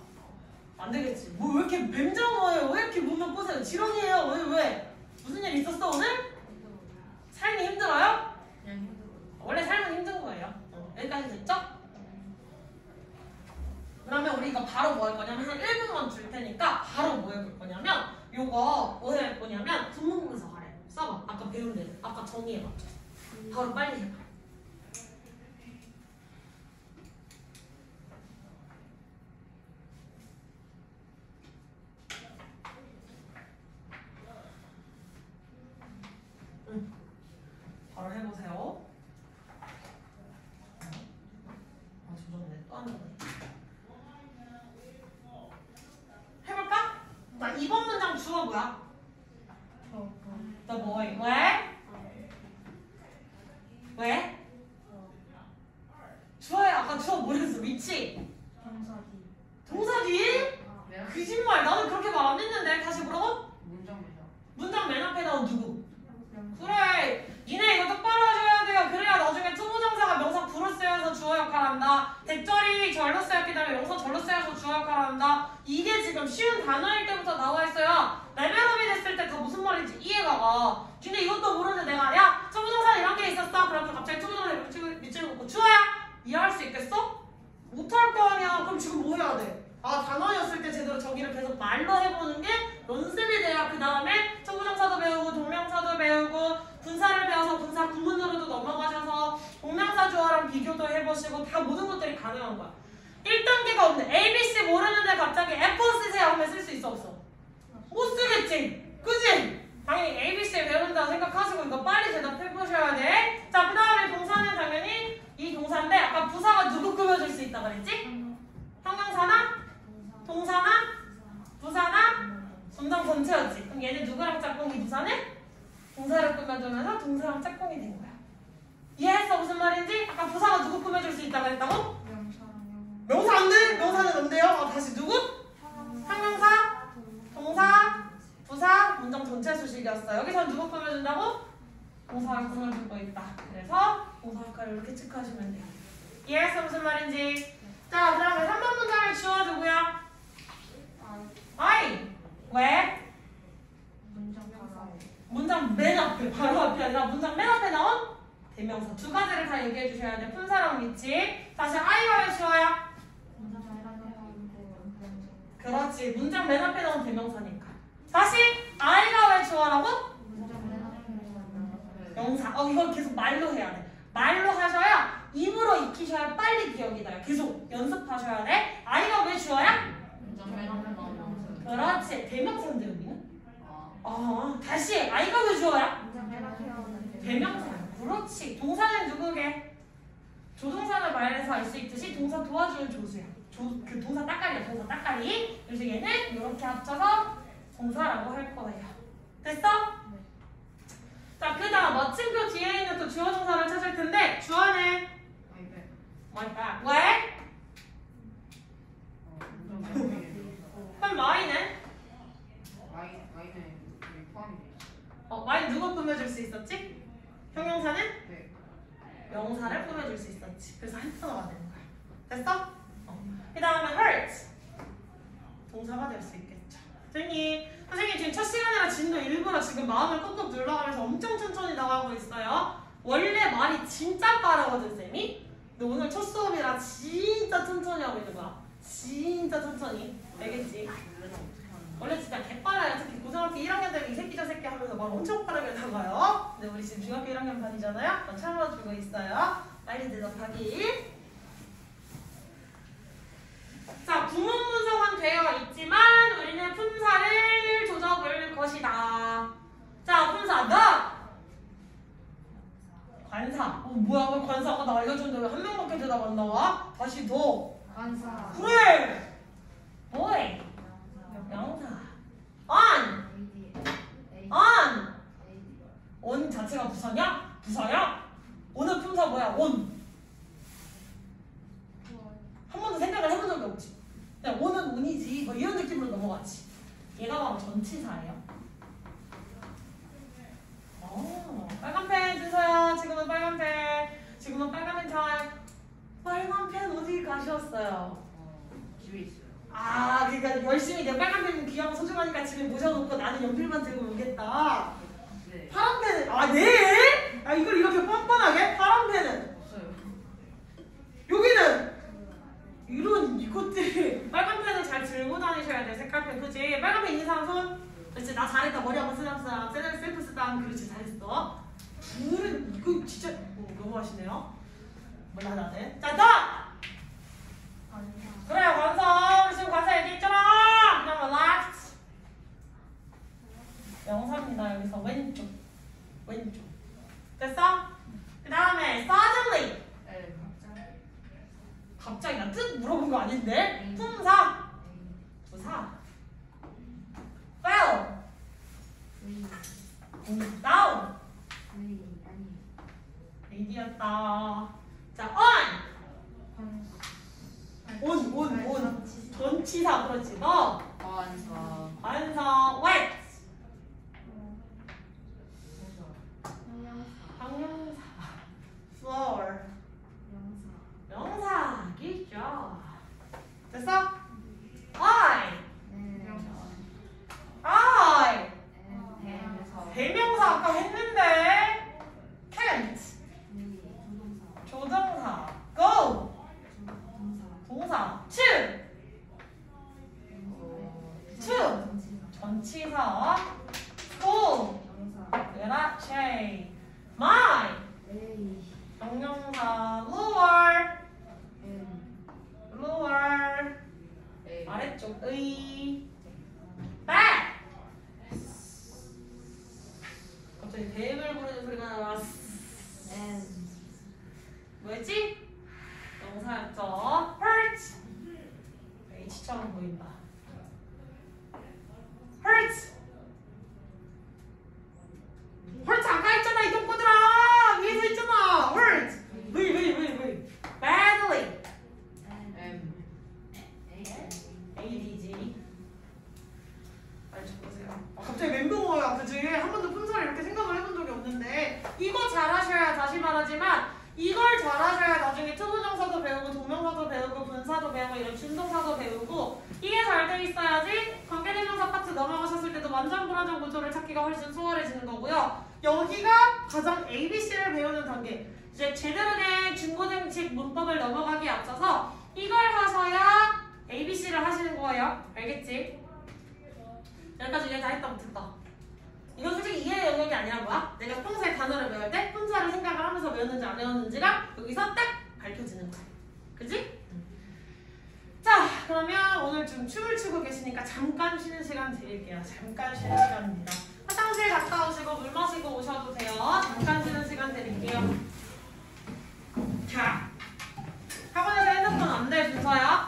안 되겠지. 뭐 왜 이렇게 뱀장어예요? 왜 이렇게 문만 꼬세요? 지렁이에요? 왜? 무슨 일 있었어 오늘? 삶이 힘들어요? 원래 삶은 힘든 거예요. 여기까지 됐죠? 그러면 우리 이거 바로 뭐 할 거냐면 한 1분만 줄 테니까 바로 뭐 해볼 거냐면 요거 뭐 해볼 거냐면 구문 분석하래. 써봐. 아까 배운 대로. 아까 정의해 맞춰. 바로 빨리 해봐. 바로 해보세요. 조졌네. 또 한 번. 해볼까? 자, 이번 문장 주어 뭐야? The boy. 왜? 주어야. 아까 주어 뭐랬어? 위치? 동사지? 거짓말. 나는 그렇게 말 안 했는데. 다시 뭐라고? 문장 맨 앞에 나온 누구? 그래. 니네 이거 똑바로 하셔야 돼요. 그래야 나중에 투부정사가 명사 부를 쓰여서 주어 역할 한다. 대절이 절로 쓰였기 때문에 명사 절로 쓰여서 주어 역할 한다. 이게 지금 쉬운 단어일 때부터 나와 있어요. 레벨업이 됐을 때 다 무슨 말인지 이해가 가. 근데 이것도 모르는데 내가 야 투부정사 이런 게 있었어. 그러면 갑자기 투부정사 밑줄 긋고 주어야? 이해할 수 있겠어? 못할 거 아니야. 그럼 지금 뭐 해야 돼? 아 단어였을 때 제대로 정의를 계속 말로 해보는 게 연습이 돼야 그 다음에 투부정사도 배우고 동명사도 배우고 분사를 배워서 분사 구문으로도 넘어가셔서 동명사 주어랑 비교도 해보시고 다 모든 것들이 가능한 거야. 1단계가 없네. ABC 모르는데 갑자기 F 쓰세요 하면 쓸 수 있어 없어? 못 쓰겠지? 그치? 당연히 ABC 배운다고 생각하시고 이거 빨리 대답해보셔야 돼. 자, 그 다음에 동사는 당연히 이 동사인데 아까 부사가 누구 꾸며줄 수 있다 그랬지? 형용사나? 동사나? 부사나? 문장 전체였지. 그럼 얘는 누구랑 짝꿍이 부사는? 동사를 꾸며주면서 동사랑 짝꿍이 된 거야. 이해했어 무슨 말인지? 아까 부사가 누구 꾸며줄 수 있다고 했다고? 명사 안 돼? 명사는 안 돼요? 다시 누구? 형용사, 동사, 부사, 문장 전체 수식이었어. 여기서 누구 꾸며준다고? 동사를 꾸며주고 있다. 그래서 동사 역할을 이렇게 체크하시면 돼요. 이해했어 무슨 말인지? 자, 그 다음에 3번 문장을 지워주고요. I. 왜? 문장 맨 앞에, 바로 앞이 아니라 문장 맨 앞에 나온 대명사 두 가지를 다 얘기해 주셔야 돼. 품사랑 위치. 다시 I가 왜 지워야? 그렇지. 문장 맨 앞에 나온 대명사니까. 다시 I가 왜 지워라고? 명사. 이걸 계속 말로 해야 돼. 말로 하셔야 입으로 익히셔야 빨리 기억이 나요. 계속 연습하셔야 돼. I가 왜 주어야? 그렇지. 대명사인데 여기는? 다시 I가 왜 주어야? 대명사야. 그렇지. 동사는 누구게? 조동사를 말해서 알 수 있듯이 동사 도와주는 조수야. 그 동사 따까리야. 동사 따까리. 그래서 얘는 이렇게 합쳐서 동사라고 할 거예요. 됐어? 자, 그 다음 마침표 뒤에 있는 또 주어 동사를 찾을 텐데 주어는 my back. 왜? 그럼 my는? 분사를 꾸며줄 수 있었지. 그래서 한 단어가 되는 거야. 됐어? 그 다음에 hurt. 동사가 될 수 있겠죠. 선생님 지금 첫 시간이라 진도 일부러 지금 마음을 꾹꾹 눌러가면서 엄청 천천히 나가고 있어요. 원래 말이 진짜 빠르거든, 쌤이. 근데 오늘 첫 수업이라 진짜 천천히 하고 있는 거야. 진짜 천천히. 알겠지? 원래 진짜 개빨라요. 특히 고등학교 1학년 되면 이 새끼 저 새끼 하면서 말 엄청 빠르게 나가요. 근데 우리 지금 중학교 1학년 반이잖아요. 참아주고 있어요. 빨리 대답하기. 자, 구문 분석은 되어 있지만 우리는 품사를 조져볼 것이다. 자, 품사 the. 관사. 뭐야, 왜 관사가 나 알려줬는데 왜 한 명밖에 대답 안 나와? 다시 더. 관사. 그래. boy. 명사. on. on. on 자체가 부사냐? 부사야? on은 품사 뭐야? on. 한 번도 생각을 해본 적이 없지. 그냥 on은 on이지. 뭐 이런 느낌으로 넘어갔지. 얘가 바로 전치사예요. 빨간 펜 주세요. 지금은 빨간 펜. 지금은 빨간 펜 타임. 빨간 펜 어디 가셨어요? 집에 있어요. 아, 그러니까 열심히 내가 빨간 펜 귀하고 소중하니까 집에 모셔놓고 나는 연필만 들고 오겠다. 네. 파란 펜은 네? 아 이걸 이렇게 뻔뻔하게? 파란 펜은 없어요. 여기는 이런 이것들이 빨간 펜을 잘 들고 다니셔야 돼. 색깔 펜 그치? 빨간 펜 있는 사람 손. 그렇지, 나 잘했다. 머리 한번 쓰담쓰담 셀프 쓰담. 그렇지, 잘했어. 오늘은 이거 진짜 너무 하시네요. 몰라 나는. 자, 너! 그래, 관사. 우리 지금 관사 얘기했잖아. 그냥 relax. 명사입니다. 여기서 왼쪽. 왼쪽. 됐어? 그 다음에 suddenly. 갑자기 나 뜻 물어본 거 아닌데? 품사. 부사. fell. down. 얘기였다. 자, on. 전치사 그렇지. 너. 관사. 관사 wet. 방명사. floor. 명사. good job. 됐어? I. 대명사 아까 했는데 can't. 조정사 go. 동사 to. 전치사 school. 그렇지. my. 명령사 lower. 아래쪽의 back. 갑자기 뱀을 부르는 소리가 나왔어. 뭐였지? 명사였죠. hurt. H처럼 보인다. hurt. hurt 아까 했잖아 이 똥꼬들아. 위에서 있잖아. hurt. 왜. badly. ADG. 빨리 적으세요. 갑자기 멘붕어야, 그지? 한 번도 품사를 이렇게 생각을 해본 적이 없는데 이거 잘하셔야, 다시 말하지만 이걸 잘하셔야 나중에 투부정사도 배우고 동명사도 배우고 분사도 배우고 이런 준동사도 배우고 이게 잘 돼 있어야지 관계대명사 파트 넘어가셨을 때도 완전 불완전 구조를 찾기가 훨씬 수월해지는 거고요. 여기가 가장 ABC를 배우는 단계. 이제 제대로 된 중고등식 문법을 넘어가기에 앞서서 이걸 하셔야 ABC를 하시는 거예요. 알겠지? 여기까지 이해 다 했다 못했다. 이건 솔직히 이해의 영역이 아니란 거야. 내가 평소에 단어를 배울 때 품사를 생각을 하면서 배웠는지 안 배웠는지가 여기서 딱 밝혀지는 거야. 그치? 자, 그러면 오늘 좀 춤을 추고 계시니까 잠깐 쉬는 시간 드릴게요. 잠깐 쉬는 시간입니다. 화장실 갔다 오시고 물 마시고 오셔도 돼요. 잠깐 쉬는 시간 드릴게요. 자, 학원에서 핸드폰 안 돼, 준서야?